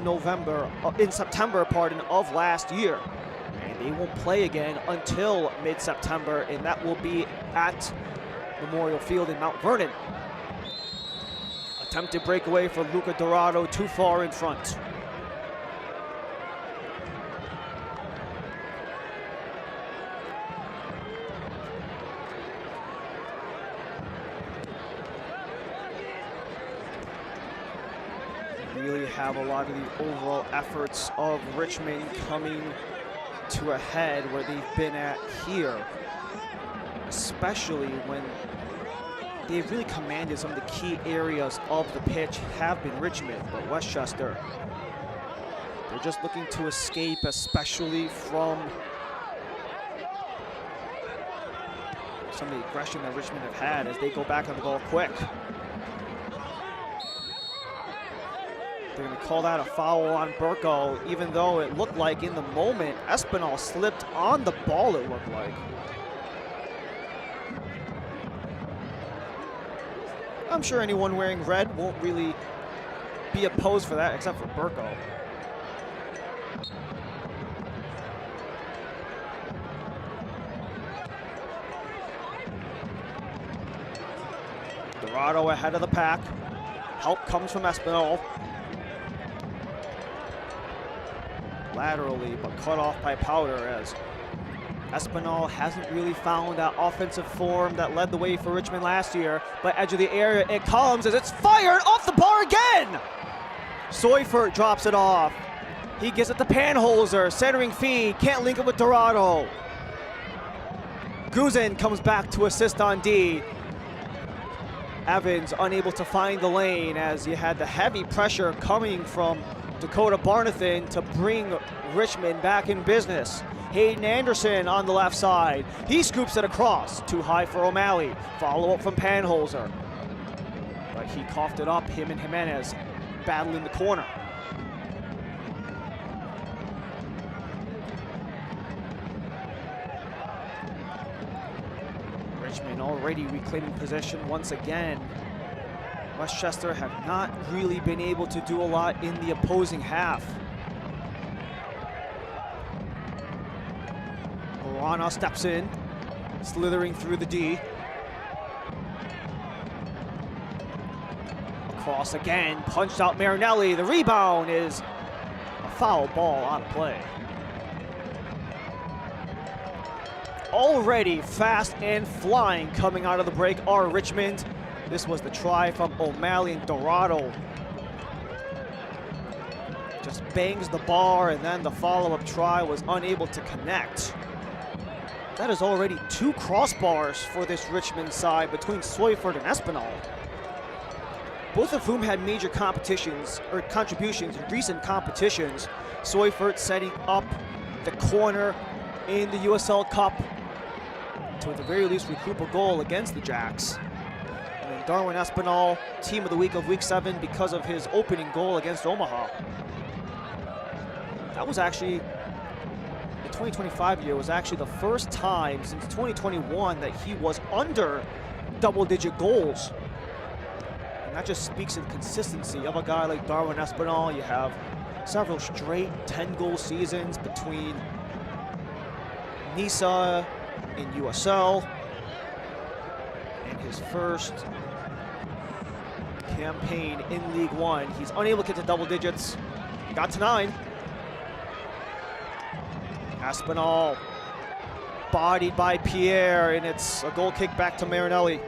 September, of last year. And they won't play again until mid-September, and that will be at Memorial Field in Mount Vernon. Attempted breakaway for Luca Dorado, too far in front. Really have a lot of the overall efforts of Richmond coming to a head where they've been at here, especially when they've really commanded some of the key areas of the pitch have been Richmond, but Westchester, they're just looking to escape, especially from some of the aggression that Richmond have had as they go back on the ball quick. They're going to call that a foul on Burko, even though it looked like in the moment Espinal slipped on the ball, it looked like. I'm sure anyone wearing red won't really be opposed for that, except for Burko. Dorado ahead of the pack. Help comes from Espinal. Laterally, but cut off by Powder, as Espinal hasn't really found that offensive form that led the way for Richmond last year. But edge of the area, it comes as it's fired off the bar again! Seufert drops it off. He gives it to Panholzer, centering feed, can't link it with Dorado. Guzin comes back to assist on D. Evans unable to find the lane as you had the heavy pressure coming from Dakota Barnathan to bring Richmond back in business. Hayden Anderson on the left side. He scoops it across. Too high for O'Malley. Follow up from Panholzer. But he coughed it up, him and Jimenez battling the corner. Richmond already reclaiming possession once again. Westchester have not really been able to do a lot in the opposing half. Morana steps in, slithering through the D. Across again, punched out Marinelli. The rebound is a foul ball out of play. Already fast and flying coming out of the break are Richmond. This was the try from O'Malley, and Dorado just bangs the bar, and then the follow-up try was unable to connect. That is already 2 crossbars for this Richmond side between Seufert and Espinal, both of whom had major competitions or contributions in recent competitions. Seufert setting up the corner in the USL Cup to at the very least recoup a goal against the Jacks. And then Darwin Espinal, team of the week of week 7 because of his opening goal against Omaha. That was actually, the 2025 year was actually the first time since 2021 that he was under double-digit goals. And that just speaks to the consistency of a guy like Darwin Espinal. You have several straight 10-goal seasons between Nisa in USL. And his first campaign in League One. He's unable to get to double digits. Got to 9. Aspinall bodied by Pierre, and it's a goal kick back to Marinelli.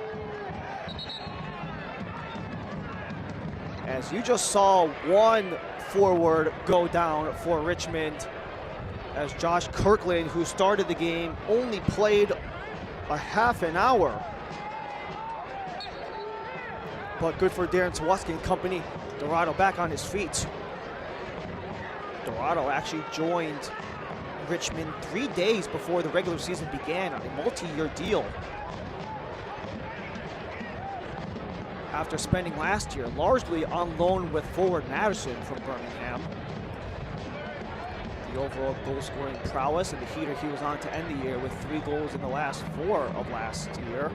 As you just saw one forward go down for Richmond, as Josh Kirkland, who started the game, only played a half an hour. But good for Darren Sawatsky and company. Dorado back on his feet. Dorado actually joined Richmond 3 days before the regular season began on a multi-year deal. After spending last year largely on loan with forward Madison from Birmingham. The overall goal-scoring prowess and the heater he was on to end the year with 3 goals in the last 4 of last year.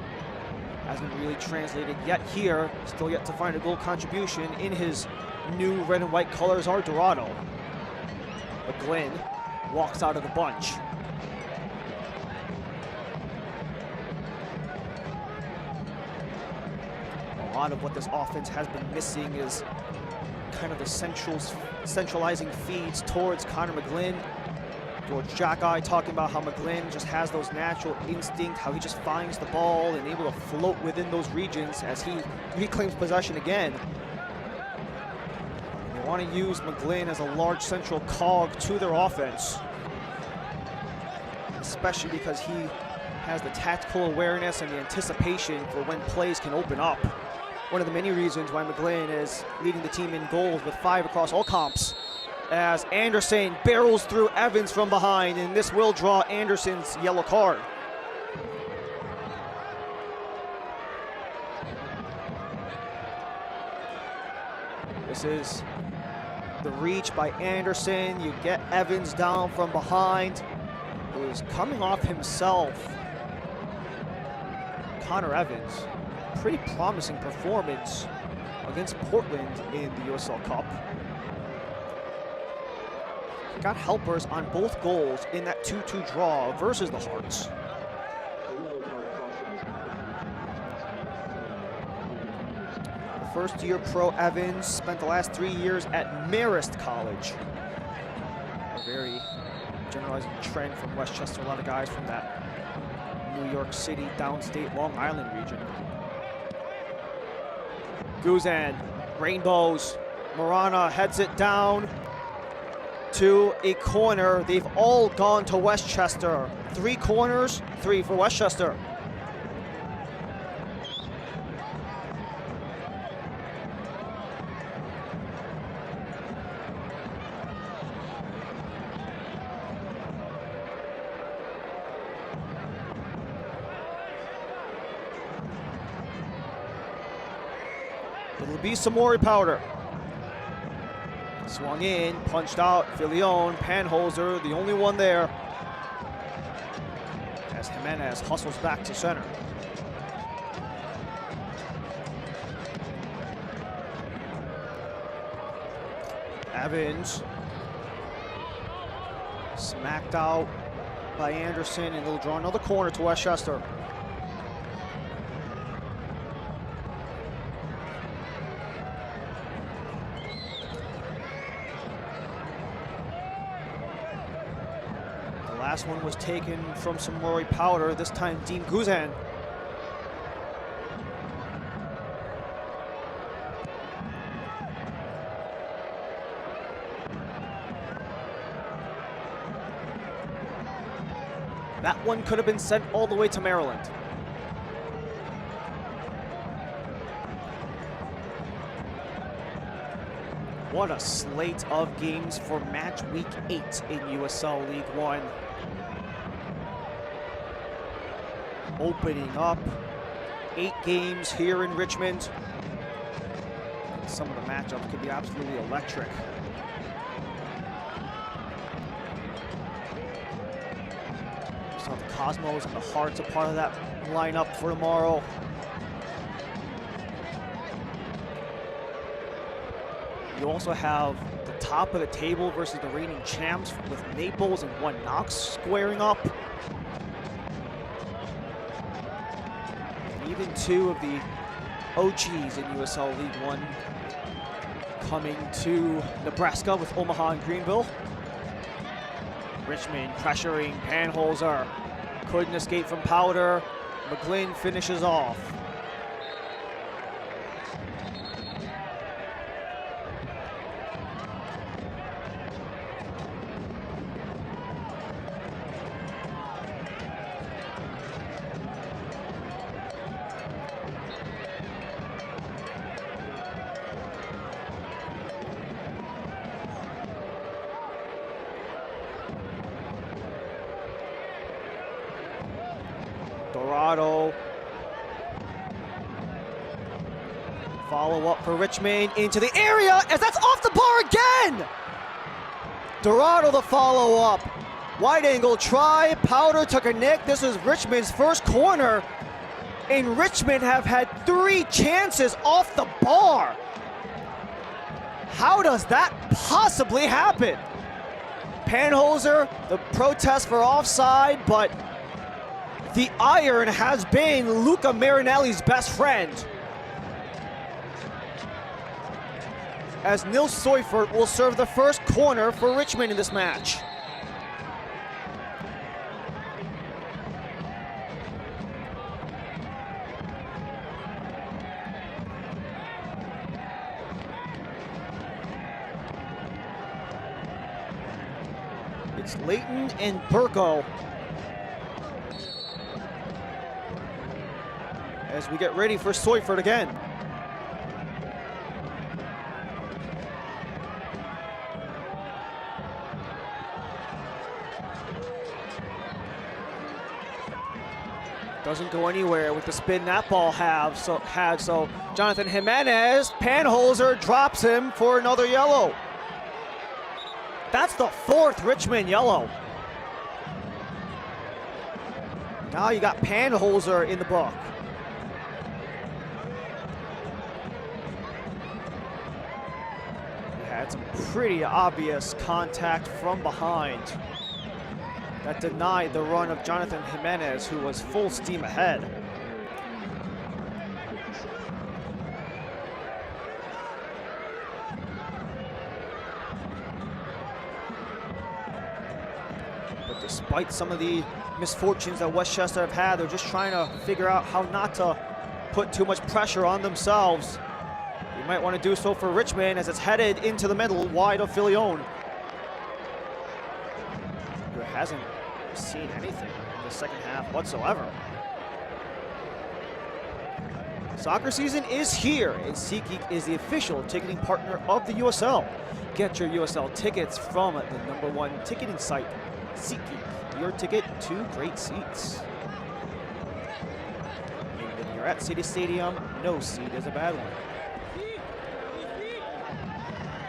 Hasn't really translated yet here. Still yet to find a goal contribution in his new red and white colors are Dorado. But Glenn walks out of the bunch. A lot of what this offense has been missing is kind of the centralizing feeds towards Connor McGlynn. George Jackeye talking about how McGlynn just has those natural instinct, how he just finds the ball and able to float within those regions as he reclaims possession again. They want to use McGlynn as a large central cog to their offense, especially because he has the tactical awareness and the anticipation for when plays can open up. One of the many reasons why McGlynn is leading the team in goals with 5 across all comps, as Anderson barrels through Evans from behind, and this will draw Anderson's yellow card. This is the reach by Anderson. You get Evans down from behind, who is coming off himself. Connor Evans, pretty promising performance against Portland in the USL Cup. Got helpers on both goals in that 2-2 draw versus the Hearts. The first-year pro Evans spent the last 3 years at Marist College. A very generalizing trend from Westchester. A lot of guys from that New York City, downstate, Long Island region. Guzan, Rainbows, Marana heads it down to a corner. They've all gone to Westchester. 3 corners, 3 for Westchester. It'll be some more powder. Swung in, punched out, Filion, Panholzer, the only one there. As Jimenez hustles back to center. Evans. Smacked out by Anderson, and they'll draw another corner to Westchester. Last one was taken from some Rory Powder, this time Dean Guzan. That one could have been sent all the way to Maryland. What a slate of games for match week 8 in USL League One. Opening up 8 games here in Richmond. Some of the matchups could be absolutely electric. So the Cosmos and the Hearts are part of that lineup for tomorrow. You also have the top of the table versus the reigning champs with Naples and 1 Knox squaring up. even two of the OGs in USL League One coming to Nebraska with Omaha and Greenville. Richmond pressuring Panholzer. Couldn't escape from Powder. McGlynn finishes off. Dorado. Follow up for Richmond into the area as that's off the bar again. Dorado the follow up. Wide angle try. Powder took a nick. This is Richmond's first corner. And Richmond have had 3 chances off the bar. How does that possibly happen? Panholzer, the protest for offside, but the iron has been Luca Marinelli's best friend. As Nils Seufert will serve the first corner for Richmond in this match. It's Leighton and Burko as we get ready for Seufert again. Doesn't go anywhere with the spin that ball had. So Jonathan Jimenez, Panholzer drops him for another yellow. That's the 4th Richmond yellow. Now you got Panholzer in the book. We had some pretty obvious contact from behind that denied the run of Jonathan Jimenez, who was full steam ahead. But despite some of the misfortunes that Westchester have had, they're just trying to figure out how not to put too much pressure on themselves. You might want to do so for Richmond as it's headed into the middle, wide of Filion, who hasn't seen anything in the second half whatsoever. Soccer season is here, and SeatGeek is the official ticketing partner of the USL. Get your USL tickets from the #1 ticketing site, SeatGeek. Your ticket to great seats. And when you're at City Stadium, no seat is a bad one.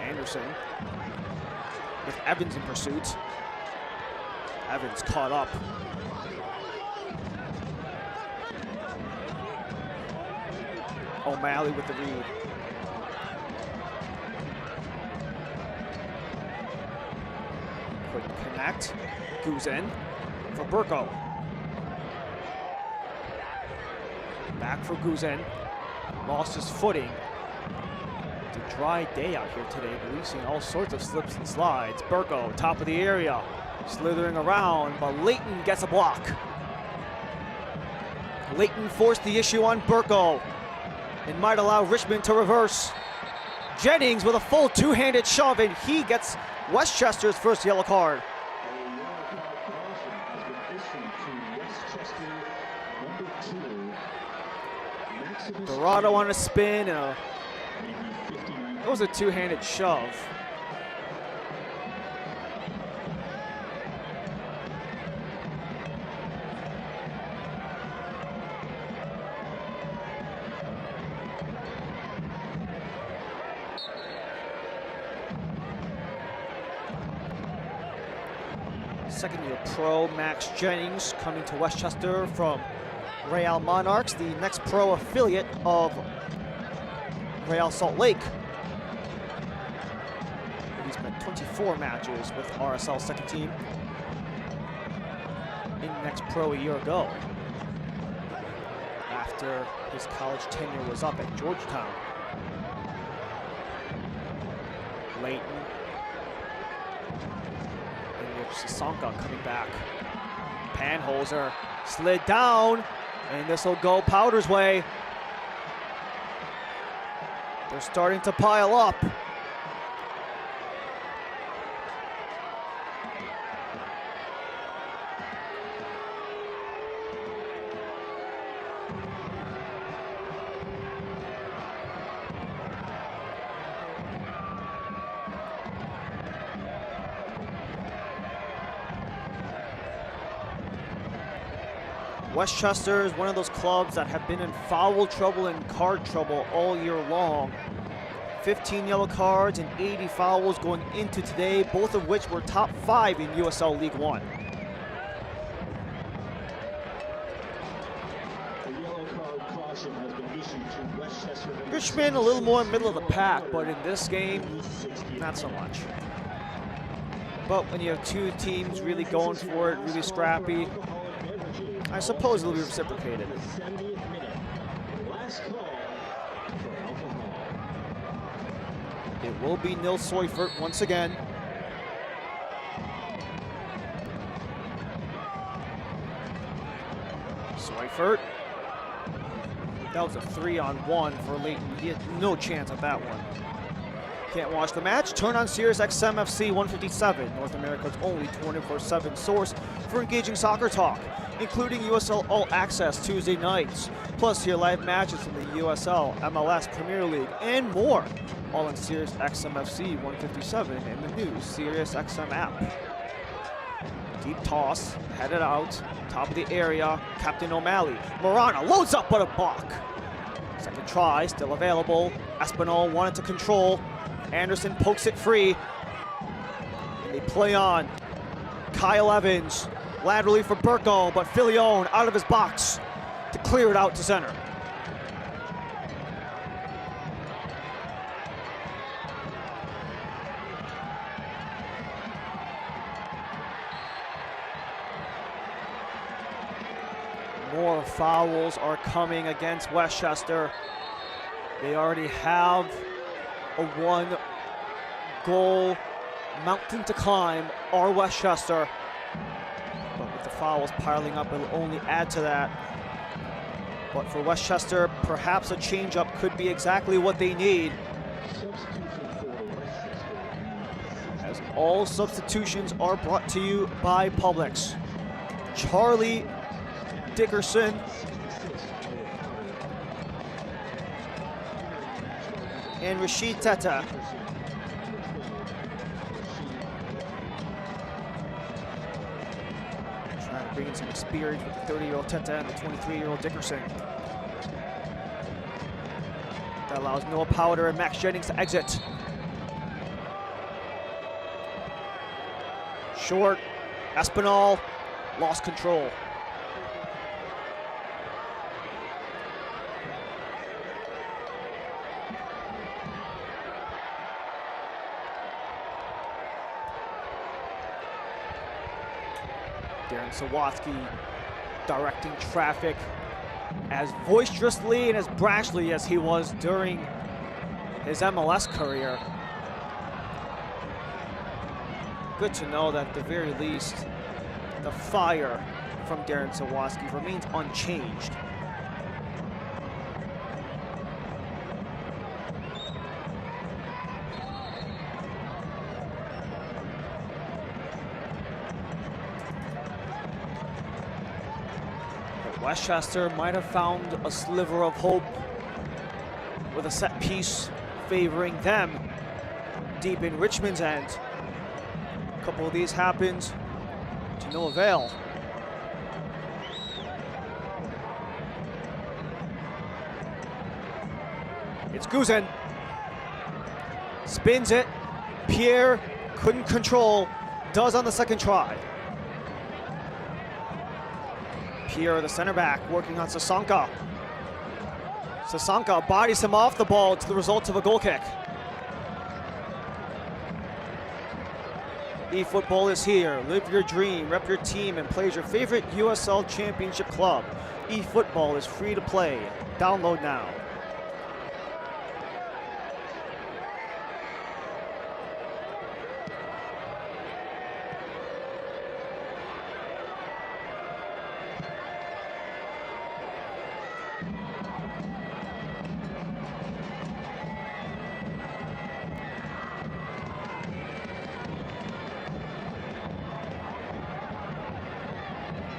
Anderson with Evans in pursuit. Evans caught up. O'Malley with the read. Couldn't connect. Guzin for Burko. Back for Guzin. Lost his footing. It's a dry day out here today, but we've seen all sorts of slips and slides. Burko, top of the area. Slithering around, but Leighton gets a block. Leighton forced the issue on Burko and might allow Richmond to reverse. Jennings with a full 2-handed shove, and he gets Westchester's first yellow card. Dorado on a spin, and that was a 2-handed shove. Second-year pro Max Jennings coming to Westchester from Real Monarchs, the next pro affiliate of Real Salt Lake. He's spent 24 matches with RSL second team in next pro a year ago. after his college tenure was up at Georgetown. Layton. And we have Sasonka coming back. Panholzer slid down, and this will go Powder's way. They're starting to pile up. Westchester is one of those clubs that have been in foul trouble and card trouble all year long. 15 yellow cards and 80 fouls going into today, both of which were top 5 in USL League One. Richmond a little more middle of the pack, but in this game, not so much. But when you have two teams really going for it, really scrappy, I suppose it'll be reciprocated. It will be Nils Seufert once again. Seufert. That was a 3-on-1 for Layton. He had no chance at that one. Can't watch the match? Turn on Sirius XM FC 157, North America's only 24/7 source for engaging soccer talk, including USL All Access Tuesday nights, plus hear live matches from the USL, MLS, Premier League, and more, all on Sirius XM FC 157 and the new Sirius XM app. Deep toss, headed out, top of the area, Captain O'Malley. Morana loads up but a block. Second try, still available. Espinal wanted to control. Anderson pokes it free. And they play on. Kyle Evans, laterally for Burko, but Filion out of his box to clear it out to center. More fouls are coming against Westchester. They already have a 1-goal mountain to climb, are Westchester. But with the fouls piling up, it'll only add to that. But for Westchester, perhaps a change-up could be exactly what they need. As all substitutions are brought to you by Publix. Charlie Dickerson and Rashid Teta. Trying to bring in some experience with the 30-year-old Teta and the 23-year-old Dickerson. That allows Noah Powder and Max Jennings to exit. Short, Espinal lost control. Darren Sawatsky directing traffic as boisterously and as brashly as he was during his MLS career. Good to know that at the very least, the fire from Darren Sawatsky remains unchanged. Westchester might have found a sliver of hope with a set piece favoring them deep in Richmond's end. A couple of these happened to no avail. It's Guzan. Spins it. Pierre couldn't control. Does on the second try. Pierre, the center back, working on Sasonka. Sasonka bodies him off the ball to the result of a goal kick. eFootball is here. Live your dream, rep your team, and play as your favorite USL Championship club. eFootball is free to play. Download now.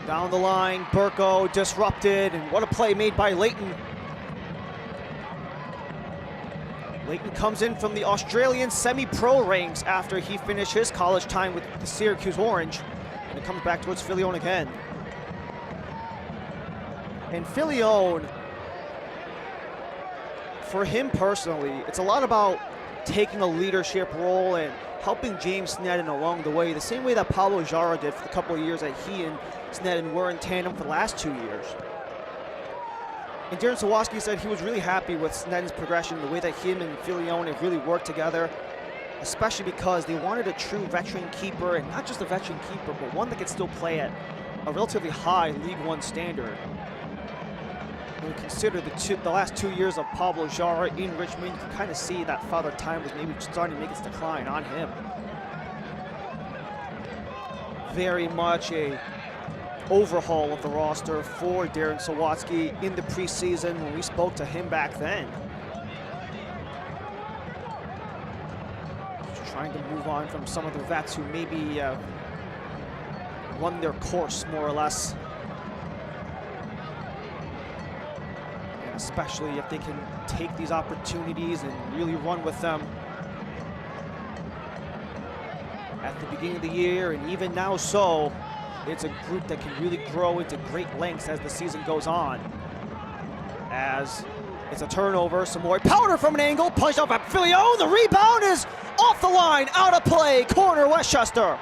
Down the line, Burko disrupted, and what a play made by Leighton. Leighton comes in from the Australian semi-pro ranks after he finished his college time with the Syracuse Orange, and it comes back towards Filion again. And Filion, for him personally, it's a lot about taking a leadership role and helping James Sneddon along the way, the same way that Pablo Jara did for the couple of years that he and Sneddon were in tandem for the last 2 years. And Darren Sawatsky said he was really happy with Sneddon's progression, the way that him and Filion have really worked together, especially because they wanted a true veteran keeper, and not just a veteran keeper, but one that could still play at a relatively high League One standard. When we consider the last 2 years of Pablo Jara in Richmond, you can kind of see that Father Time was maybe starting to make its decline on him. Very much a overhaul of the roster for Darren Sawatsky in the preseason when we spoke to him back then. Just trying to move on from some of the vets who maybe run their course more or less. And especially if they can take these opportunities and really run with them at the beginning of the year, and even now so. It's a group that can really grow into great lengths as the season goes on. As it's a turnover, Samori Powder from an angle, punched off at Filion. The rebound is off the line, out of play, corner Westchester.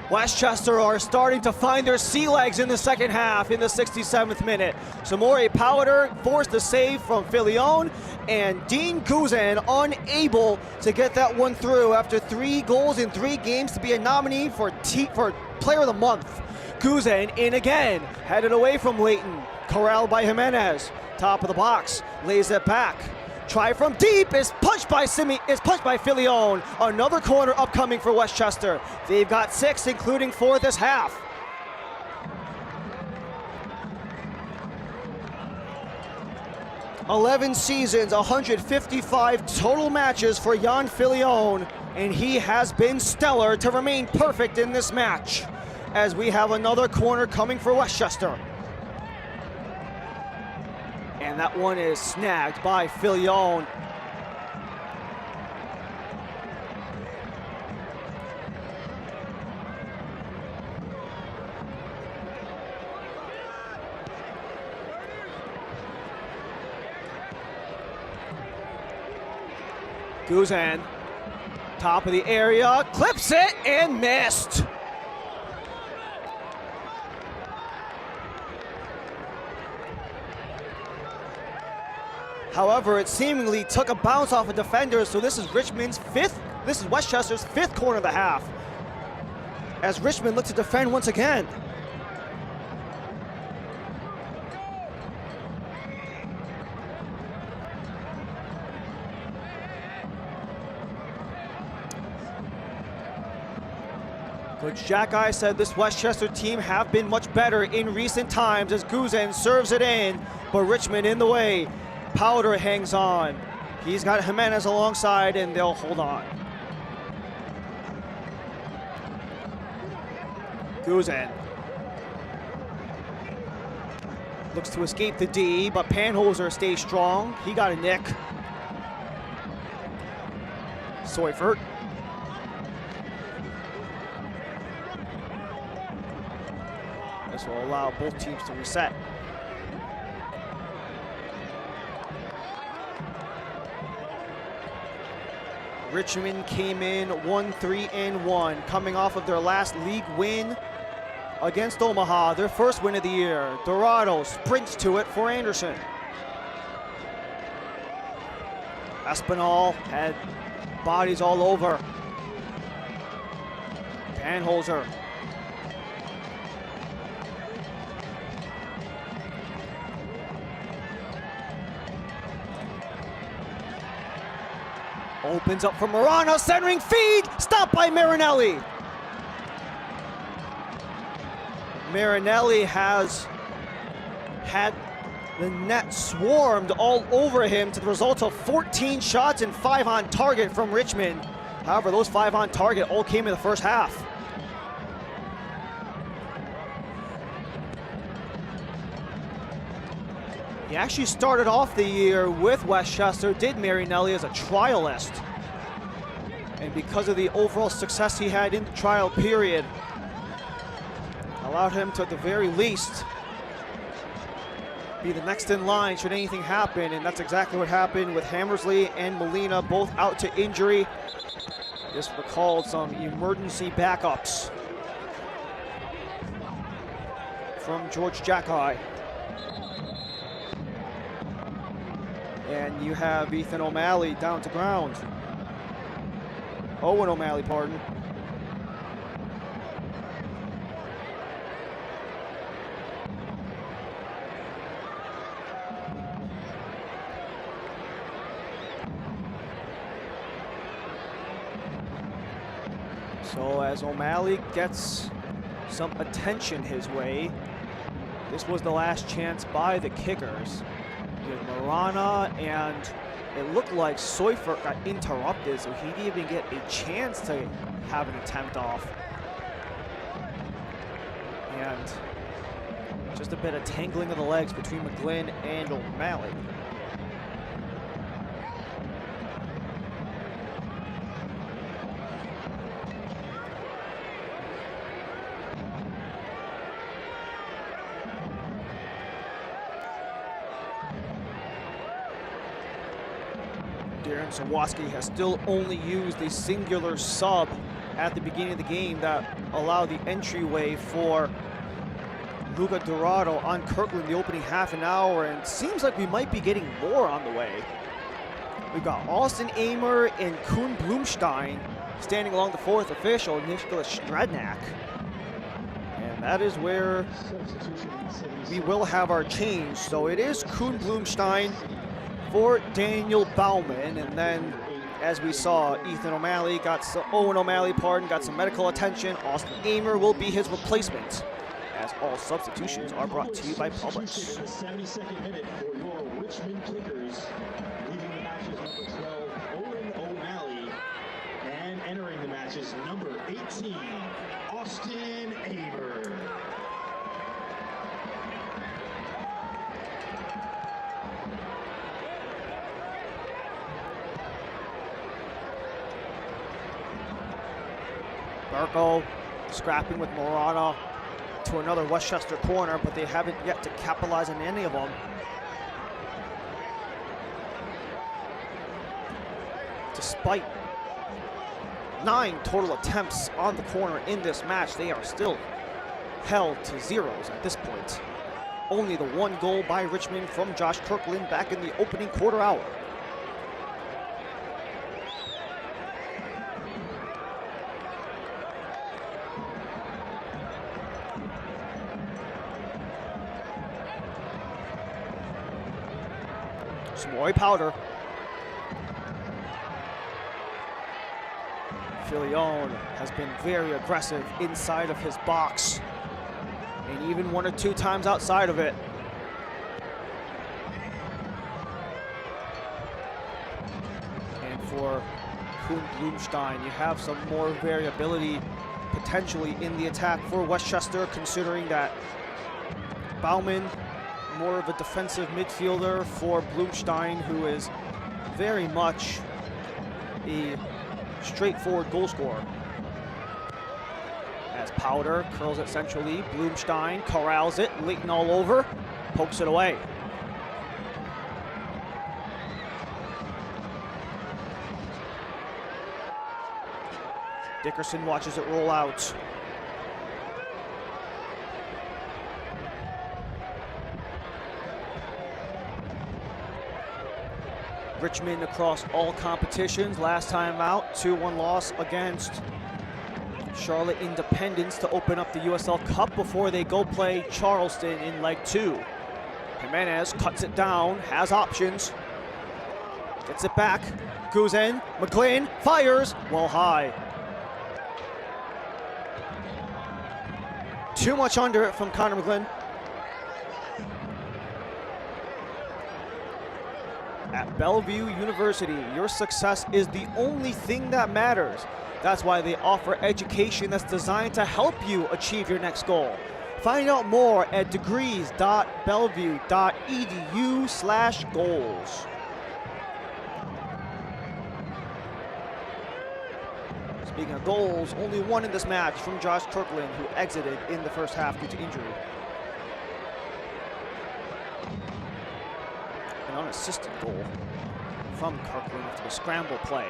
Westchester are starting to find their sea legs in the second half in the 67th minute. Samori Powder forced the save from Filion, and Dean Guzan unable to get that one through after 3 goals in 3 games to be a nominee for Player of the Month. Guzan in again, headed away from Leighton, corralled by Jimenez. Top of the box, lays it back. Try from deep is punched by Filion. Another corner upcoming for Westchester. They've got 6, including 4 this half. "11 seasons, 155 total matches for Jan Filion, and he has been stellar to remain perfect in this match." As we have another corner coming for Westchester. And that one is snagged by Filion. Guzan, top of the area, clips it and missed. However, it seemingly took a bounce off a defender, so this is Westchester's 5th corner of the half, as Richmond looks to defend once again. Coach Jack Eye said this Westchester team have been much better in recent times as Guzan serves it in, but Richmond in the way. Powder hangs on. He's got Jimenez alongside, and they'll hold on. Guzan looks to escape the D, but Panholzer stays strong. He got a nick. Seufert. This will allow both teams to reset. Richmond came in 1-3-1, coming off of their last league win against Omaha, their first win of the year. Dorado sprints to it for Anderson. Espinal had bodies all over. Danholzer. Opens up for Morano, centering feed, stopped by Marinelli. Marinelli has had the net swarmed all over him to the result of 14 shots and 5 on target from Richmond. However, those 5 on target all came in the first half. He actually started off the year with Westchester, did Marinelli as a trialist. And because of the overall success he had in the trial period, allowed him to, at the very least, be the next in line should anything happen, and that's exactly what happened with Hammersley and Molina, both out to injury. This recalled some emergency backups from George Jackeye. And you have Ethan O'Malley down to ground. Owen O'Malley, pardon. So as O'Malley gets some attention his way, this was the last chance by the Kickers. With Marana, and it looked like Seufert got interrupted, so he didn't even get a chance to have an attempt off. And just a bit of tangling of the legs between McGlynn and O'Malley. Darren Sawatsky has still only used a singular sub at the beginning of the game that allowed the entryway for Luca Dorado on Kirkland the opening half an hour, and it seems like we might be getting more on the way. We've got Austin Amer and Kuhn Blumstein standing along the fourth official, Nicholas Stradnak. And that is where we will have our change. So it is Kuhn Blumstein for Daniel Bauman, and then as we saw, Ethan O'Malley Owen O'Malley, got some medical attention. Austin Amer will be his replacement, as all substitutions are brought to you by Publix. 72nd minute for your Richmond Kickers, leaving the matches number 12, Owen O'Malley, and entering the matches number 18, Austin Amer. Burko scrapping with Morana to another Westchester corner, but they haven't yet to capitalize on any of them. Despite 9 total attempts on the corner in this match, they are still held to zeros at this point. Only the 1 goal by Richmond from Josh Kirkland back in the opening quarter hour. Samori Powder. Filion has been very aggressive inside of his box, and even 1 or 2 times outside of it. And for Kuhn Blumstein, you have some more variability potentially in the attack for Westchester, considering that Bauman, more of a defensive midfielder, for Blumstein, who is very much a straightforward goal scorer. As Powder curls it centrally, Blumstein corrals it, Leighton all over, pokes it away. Dickerson watches it roll out. Richmond across all competitions. Last time out, 2-1 loss against Charlotte Independence to open up the USL Cup before they go play Charleston in Leg 2. Jimenez cuts it down, has options, gets it back, goes in, McLean fires, well high. Too much under it from Connor McLean. At Bellevue University, your success is the only thing that matters. That's why they offer education that's designed to help you achieve your next goal. Find out more at degrees.bellevue.edu/goals. Speaking of goals, only one in this match from Josh Kirkland, who exited in the first half due to injury. An unassisted goal from Kirkland after the scramble play.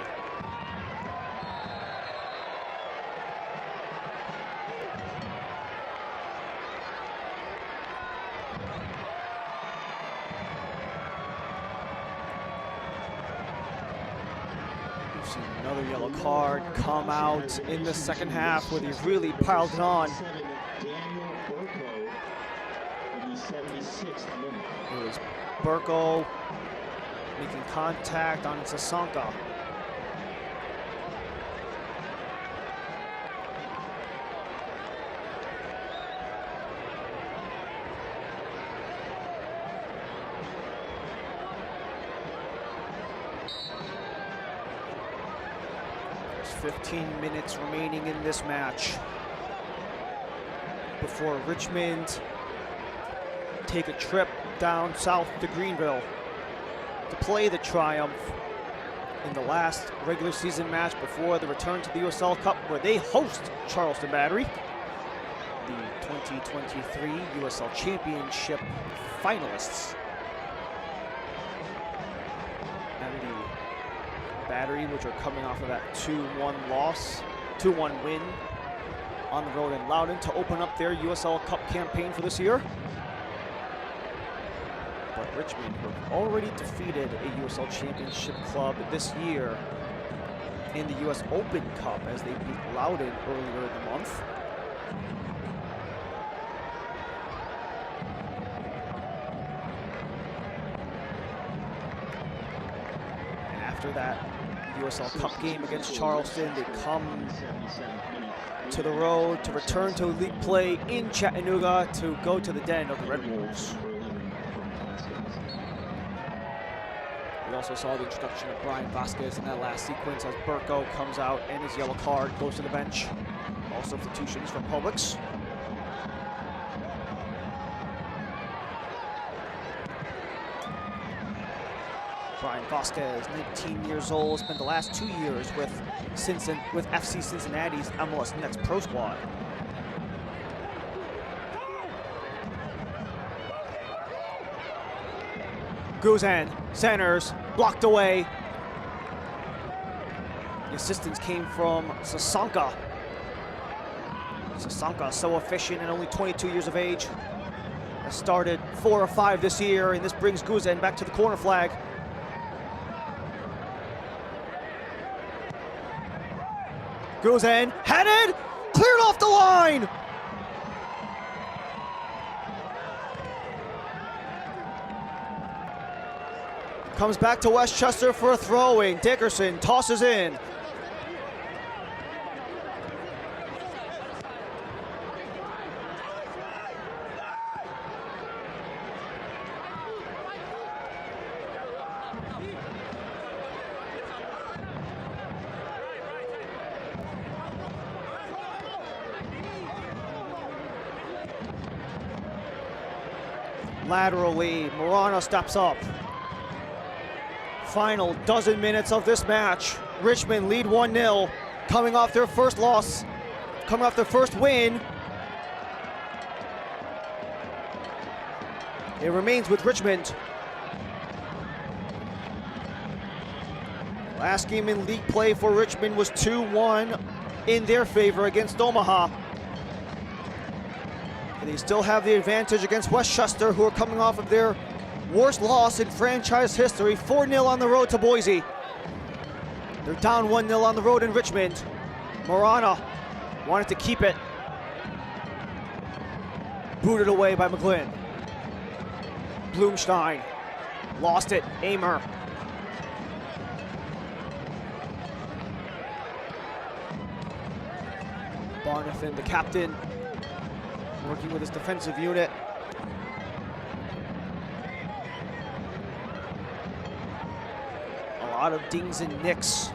We've seen another yellow card come out in the second half where they've really piled it on. It was Burko making contact on Sasonka. There's 15 minutes remaining in this match before Richmond take a trip down south to Greenville to play the Triumph in the last regular season match before the return to the USL Cup, where they host Charleston Battery, the 2023 USL Championship finalists. And the Battery, which are coming off of that 2-1 win on the road in Loudoun to open up their USL Cup campaign for this year. But Richmond have already defeated a USL Championship club this year in the US Open Cup as they beat Loudoun earlier in the month. And after that USL Cup game against Charleston, they come to the road to return to league play in Chattanooga to go to the den of the Red Wolves. We also saw the introduction of Brian Vasquez in that last sequence as Burko comes out and his yellow card goes to the bench. All substitutions from Publix. Brian Vasquez, 19 years old, spent the last 2 years with FC Cincinnati's MLS Next Pro Squad. Guzan centers, blocked away. The assistance came from Sasonka. Sasonka, so efficient and only 22 years of age. Has started 4 or 5 this year, and this brings Guzan back to the corner flag. Guzan headed, cleared off the line. Comes back to Westchester for a throw-in. Dickerson tosses in. Laterally, Morano steps up. Final dozen minutes of this match. Richmond lead 1-0, coming off their first loss, coming off their first win. It remains with Richmond. Last game in league play for Richmond was 2-1 in their favor against Omaha. And they still have the advantage against Westchester, who are coming off of their Worst loss in franchise history, 4-0 on the road to Boise. They're down 1-0 on the road in Richmond. Marana wanted to keep it. Booted away by McGlynn. Blumstein lost it. Amer. Barnathan, the captain, working with his defensive unit. A lot of dings and nicks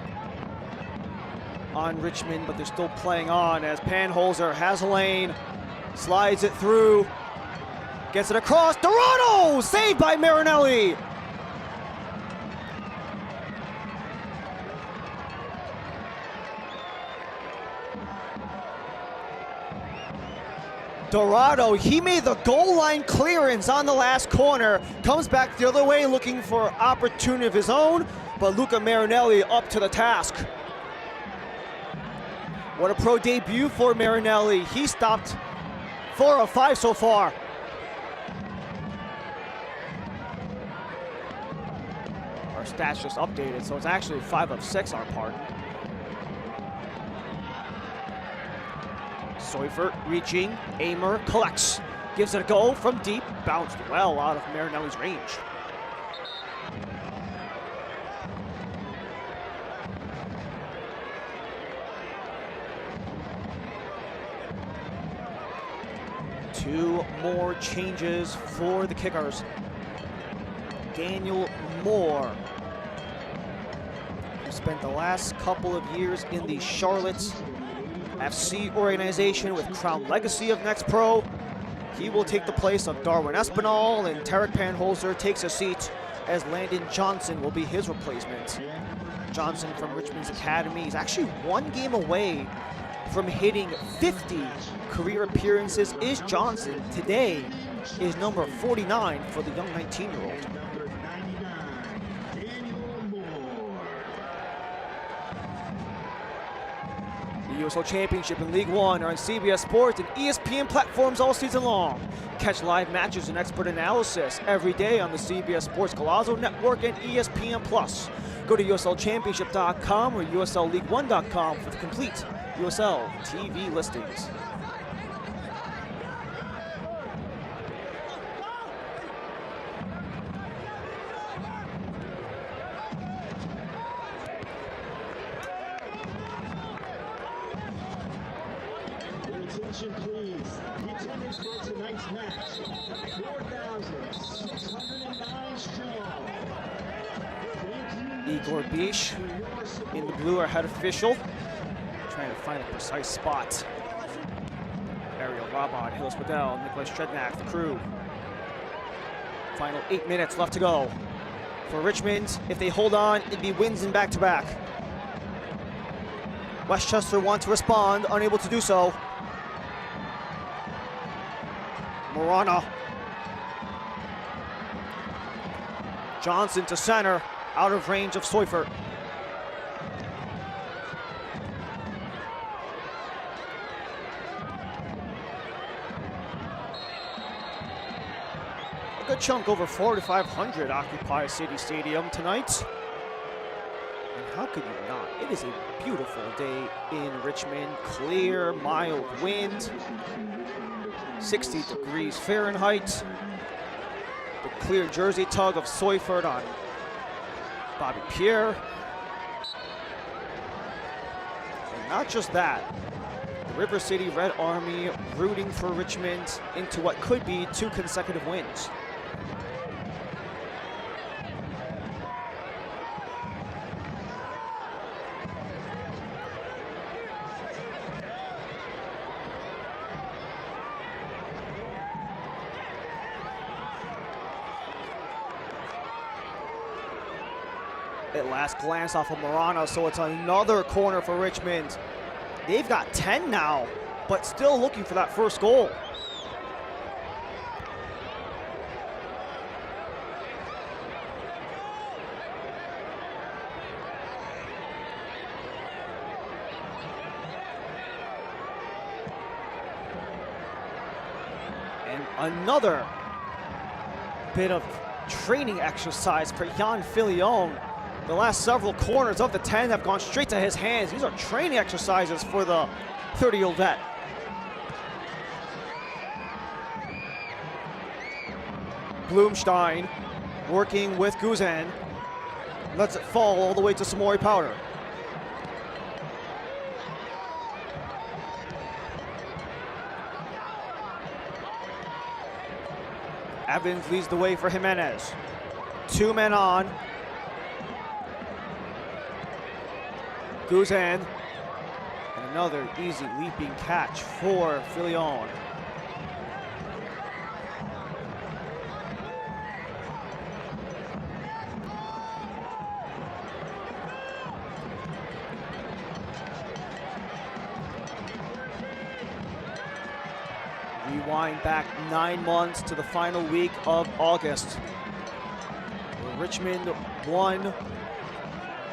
on Richmond, but they're still playing on as Panholzer has a lane, slides it through, gets it across. Dorado! Saved by Marinelli! Dorado, he made the goal line clearance on the last corner, comes back the other way looking for opportunity of his own, but Luca Marinelli up to the task. What a pro debut for Marinelli. He stopped 4 of 5 so far. Our stats just updated, so it's actually 5 of 6, our pardon. Seufert reaching, Amer collects, gives it a go from deep, bounced well out of Marinelli's range. Two more changes for the Kickers. Daniel Moore, who spent the last couple of years in the Charlotte FC organization with Crown Legacy of Next Pro. He will take the place of Darwin Espinal, and Tarek Panholzer takes a seat as Landon Johnson will be his replacement. Johnson from Richmond's academy is actually 1 game away from hitting 50 career appearances. Is Johnson today is number 49 for the young 19-year-old. The USL Championship and League One are on CBS Sports and ESPN platforms all season long. Catch live matches and expert analysis every day on the CBS Sports Golazo Network and ESPN+. Go to USLChampionship.com or USLLeague1.com for the complete USL TV listings. Attention please, the attendance for tonight's match, 4,609 strong. Igor Bish in the blue, our head official, trying to find a precise spot. Ariel Rabon, Hillis Waddell, Nicholas Strednak, the crew. Final 8 minutes left to go. For Richmond, if they hold on, it'd be wins in back-to-back. Westchester want to respond, unable to do so. Marana. Johnson to center, out of range of Seufert. A good chunk over 4,500 occupy City Stadium tonight. And how could you not? It is a beautiful day in Richmond. Clear, mild wind. 60 degrees Fahrenheit. The clear jersey tug of Seufert on Bobby Pierre. And not just that, the River City Red Army rooting for Richmond into what could be 2 consecutive wins. At last glance off of Marana, so it's another corner for Richmond. They've got 10 now, but still looking for that first goal. And another bit of training exercise for Jan Filion. The last several corners of the 10 have gone straight to his hands. These are training exercises for the 30-year-old vet. Blumstein working with Guzan. Lets it fall all the way to Samori Powder. Evans leads the way for Jimenez. 2 men on. Guzan. And another easy leaping catch for Filion. Rewind back 9 months to the final week of August. Richmond won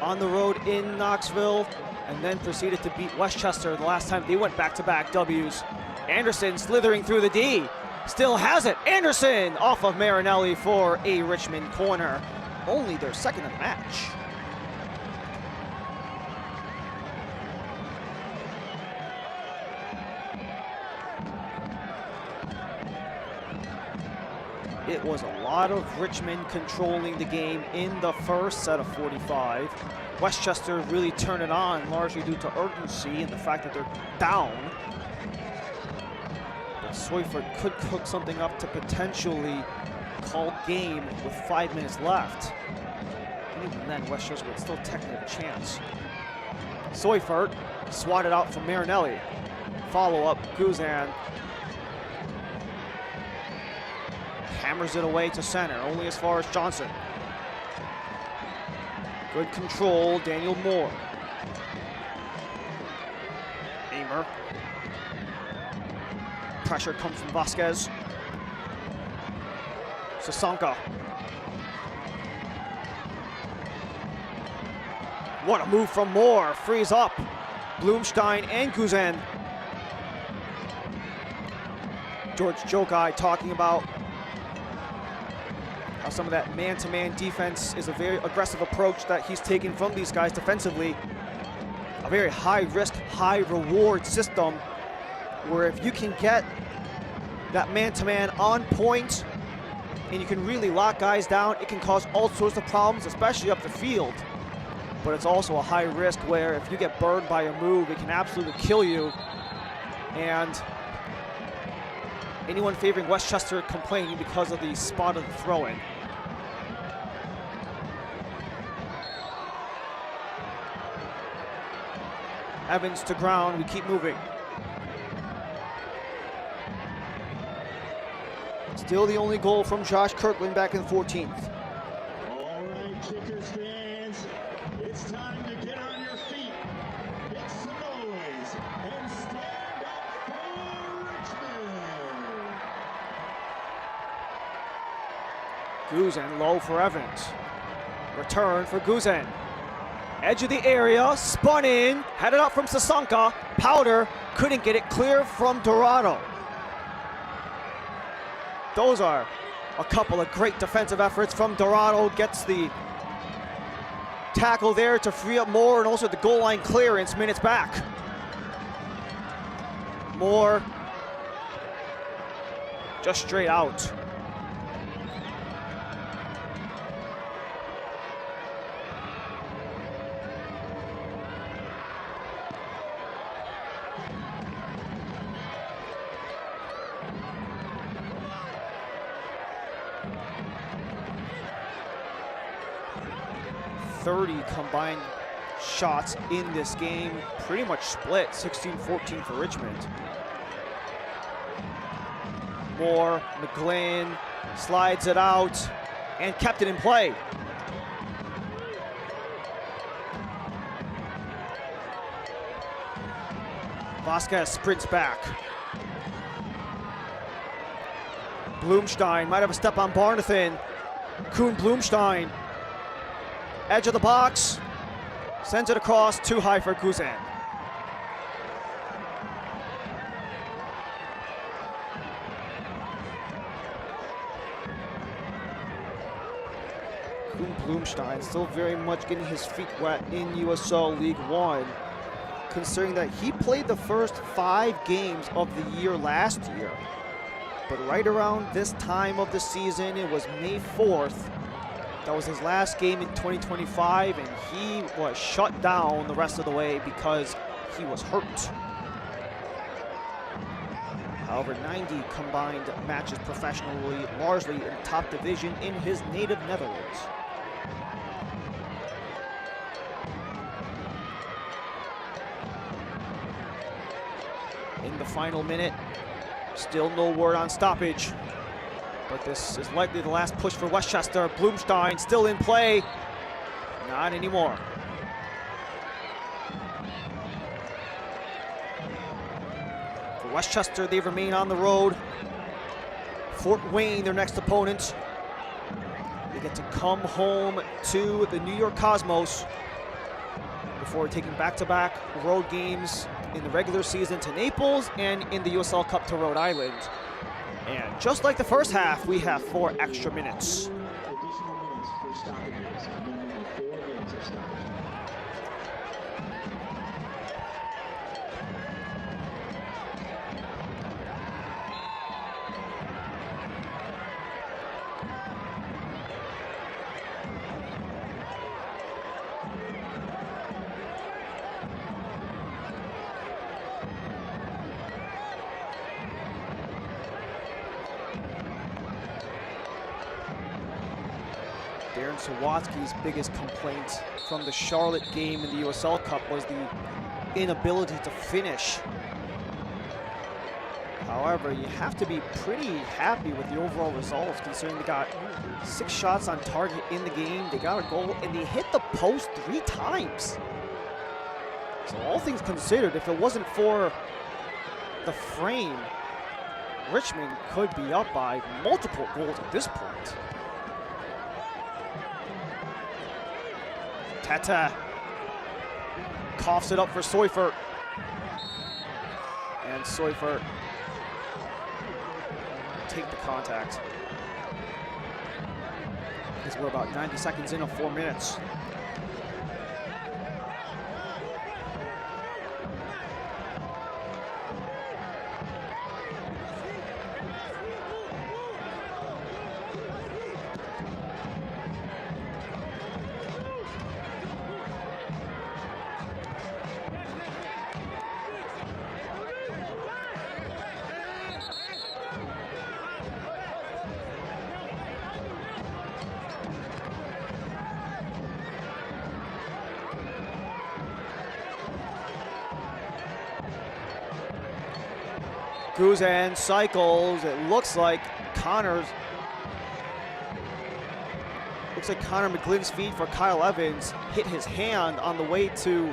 on the road in Knoxville and then proceeded to beat Westchester the last time they went back-to-back W's. Anderson slithering through the D. Still has it. Anderson off of Marinelli for a Richmond corner. Only their second of the match. It was a lot of Richmond controlling the game in the first set of 45. Westchester really turned it on, largely due to urgency and the fact that they're down. But Seufert could cook something up to potentially call game with 5 minutes left. And even then, Westchester would still technically have a chance. Seufert swatted out from Marinelli. Follow-up, Guzan. Hammers it away to center, only as far as Johnson. Good control, Daniel Moore. Amer. Pressure comes from Vasquez. Sasonka. What a move from Moore, frees up Blumstein and Guzan. George Jokai talking about some of that man-to-man defense is a very aggressive approach that he's taken from these guys defensively. A very high-risk, high-reward system where if you can get that man-to-man on point and you can really lock guys down, it can cause all sorts of problems, especially up the field. But it's also a high risk where if you get burned by a move, it can absolutely kill you. And anyone favoring Westchester complaining because of the spot of the throw-in. Evans to ground, we keep moving. Still the only goal from Josh Kirkland back in the 14th. All right, Kickers fans, it's time to get on your feet, make some noise, and stand up for Richmond. Guzan low for Evans. Return for Guzan. Edge of the area, spun in, had it up from Sasonka. Powder couldn't get it clear from Dorado. Those are a couple of great defensive efforts from Dorado. Gets the tackle there to free up Moore, and also the goal line clearance minutes back. Moore just straight out. Combined shots in this game, pretty much split 16-14 for Richmond. Moore, McGlynn slides it out and kept it in play. Vasquez sprints back. Blumstein might have a step on Barnathan. Kuhn Blumstein. Edge of the box, sends it across, too high for Guzan. Blumstein still very much getting his feet wet in USL League One, considering that he played the first 5 games of the year last year. But right around this time of the season, it was May 4th, that was his last game in 2025, and he was shut down the rest of the way because he was hurt. However, 90 combined matches professionally, largely in top division in his native Netherlands. In the final minute, still no word on stoppage, but this is likely the last push for Westchester. Blumstein still in play, not anymore. For Westchester, they remain on the road. Fort Wayne, their next opponent. They get to come home to the New York Cosmos before taking back-to-back road games in the regular season to Naples and in the USL Cup to Rhode Island. And just like the first half, we have 4 extra minutes. Additional minutes for stoppages, a minimum of 4 games of stoppage. Darren Sawatsky's biggest complaint from the Charlotte game in the USL Cup was the inability to finish. However, you have to be pretty happy with the overall results, considering they got 6 shots on target in the game, they got a goal, and they hit the post 3 times. So all things considered, if it wasn't for the frame, Richmond could be up by multiple goals at this point. Tata coughs it up for Seufert. And Seufert take the contact. Because we're about 90 seconds in of 4 minutes. Guzan cycles. It looks like Connor McGlynn's feed for Kyle Evans hit his hand on the way to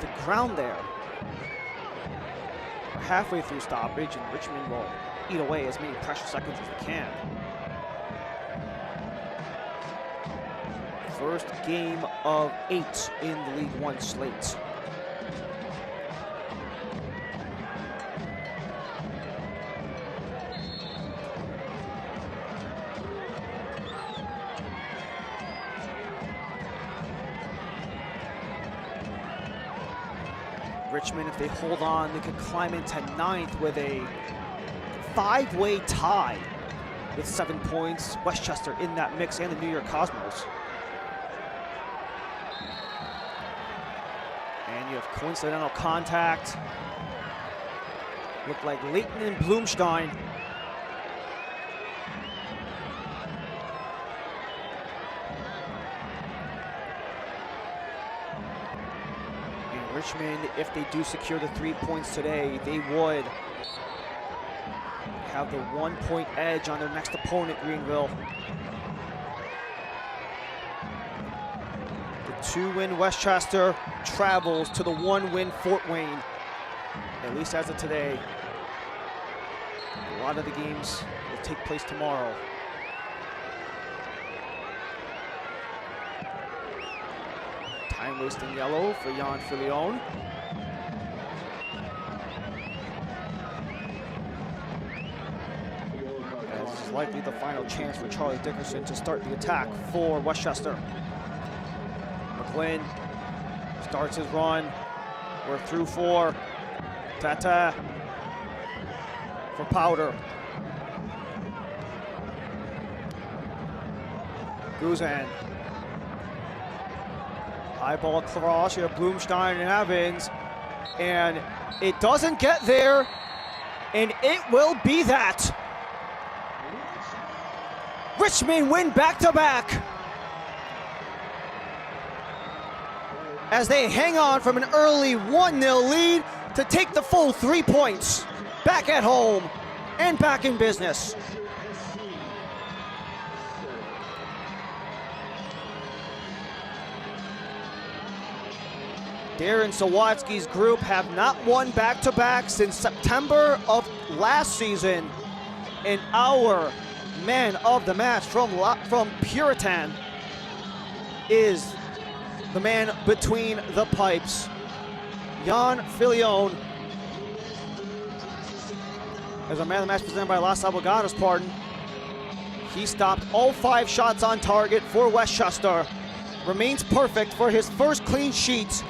the ground there. We're halfway through stoppage, and Richmond will eat away as many precious seconds as they can. First game of 8 in the League One slate. Richmond, if they hold on, they could climb into 9th with a 5-way tie with 7 points. Westchester in that mix, and the New York Cosmos. And you have coincidental contact. Look like Leighton and Blumstein. Richmond, if they do secure the 3 points today, they would have the 1-point edge on their next opponent, Greenville. The 2-win Westchester travels to the 1-win Fort Wayne, at least as of today. A lot of the games will take place tomorrow. Time-wasting yellow for Jan Filion. As most likely the final chance for Charlie Dickerson to start the attack for Westchester. McGlynn starts his run. We're through 4. Tata for Powder. Guzan. High ball cross. You have Blumstein and Evans. And it doesn't get there. And it will be that. Richmond win back-to-back. As they hang on from an early 1-0 lead to take the full 3 points. Back at home and back in business. Darren Sawatsky's group have not won back-to-back since September of last season. And our man of the match from Puritan is the man between the pipes, Jan Filion. As a man of the match presented by Las Abogadas, pardon. He stopped all 5 shots on target for Westchester. Remains perfect for his first clean sheet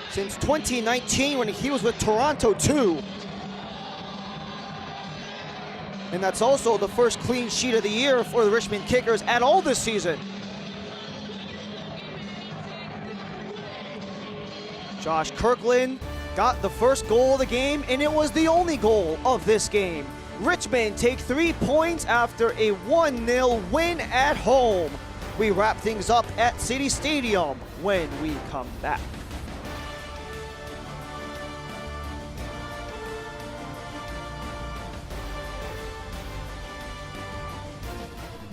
since 2019 when he was with Toronto 2. And that's also the first clean sheet of the year for the Richmond Kickers at all this season. Josh Kirkland got the first goal of the game, and it was the only goal of this game. Richmond take 3 points after a 1-0 win at home. We wrap things up at City Stadium when we come back.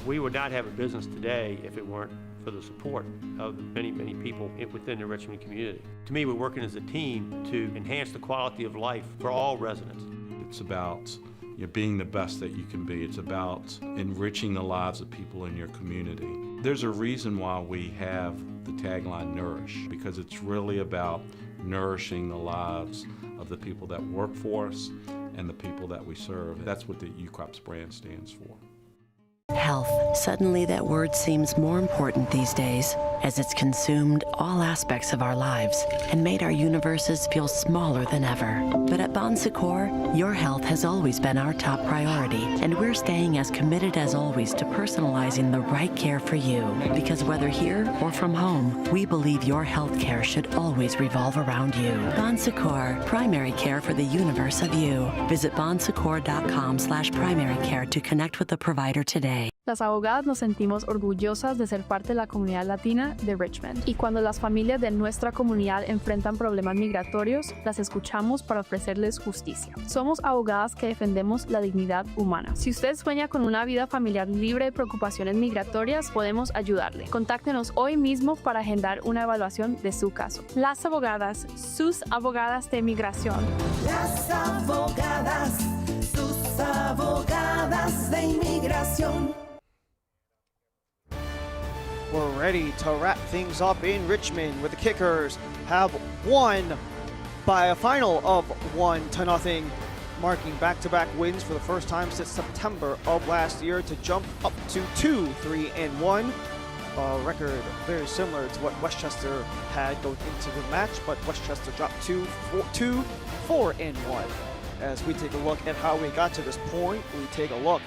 We would not have a business today if it weren't for the support of many, many people within the Richmond community. To me, we're working as a team to enhance the quality of life for all residents. It's about being the best that you can be. It's about enriching the lives of people in your community. There's a reason why we have the tagline Nourish, because it's really about nourishing the lives of the people that work for us and the people that we serve. That's what the UCrops brand stands for. Health. Suddenly that word seems more important these days, as it's consumed all aspects of our lives and made our universes feel smaller than ever. But at Bon Secours, your health has always been our top priority, and we're staying as committed as always to personalizing the right care for you. Because whether here or from home, we believe your health care should always revolve around you. Bon Secours, primary care for the universe of you. Visit bonsecours.com/primary care to connect with a provider today. Las abogadas nos sentimos orgullosas de ser parte de la comunidad latina de Richmond. Y cuando las familias de nuestra comunidad enfrentan problemas migratorios, las escuchamos para ofrecerles justicia. Somos abogadas que defendemos la dignidad humana. Si usted sueña con una vida familiar libre de preocupaciones migratorias, podemos ayudarle. Contáctenos hoy mismo para agendar una evaluación de su caso. Las abogadas, sus abogadas de migración. Las abogadas, sus abogadas de inmigración. We're ready to wrap things up in Richmond, where the Kickers have won by a final of 1-0, marking back-to-back wins for the first time since September of last year to jump up to 2-3-1. A record very similar to what Westchester had going into the match, but Westchester dropped 4-1. As we take a look at how we got to this point, we take a look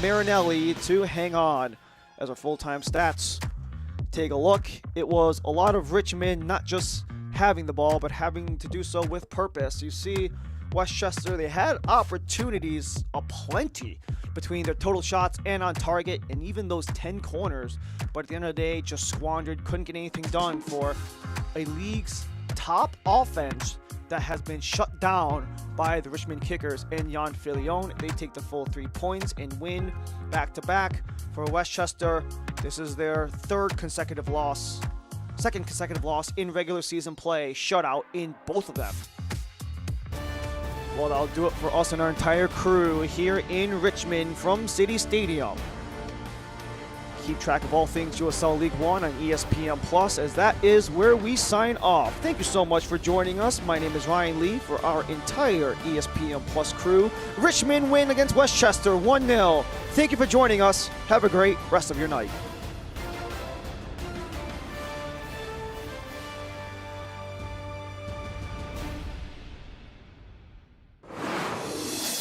Marinelli to hang on. As our full-time stats take a look, it was a lot of Richmond not just having the ball, but having to do so with purpose. You see Westchester, they had opportunities aplenty between their total shots and on target, and even those 10 corners, but at the end of the day, just squandered, couldn't get anything done for a league's top offense that has been shut down by the Richmond Kickers and Jan Filion. They take the full 3 points and win back-to-back. For Westchester, this is their second consecutive loss in regular season play, shutout in both of them. Well, that'll do it for us and our entire crew here in Richmond from City Stadium. Keep track of all things USL League One on ESPN Plus, as that is where we sign off. Thank you so much for joining us. My name is Ryan Lee for our entire ESPN Plus crew. Richmond win against Westchester 1-0. Thank you for joining us. Have a great rest of your night.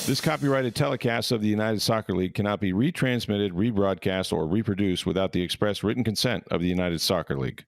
This copyrighted telecast of the United Soccer League cannot be retransmitted, rebroadcast, or reproduced without the express written consent of the United Soccer League.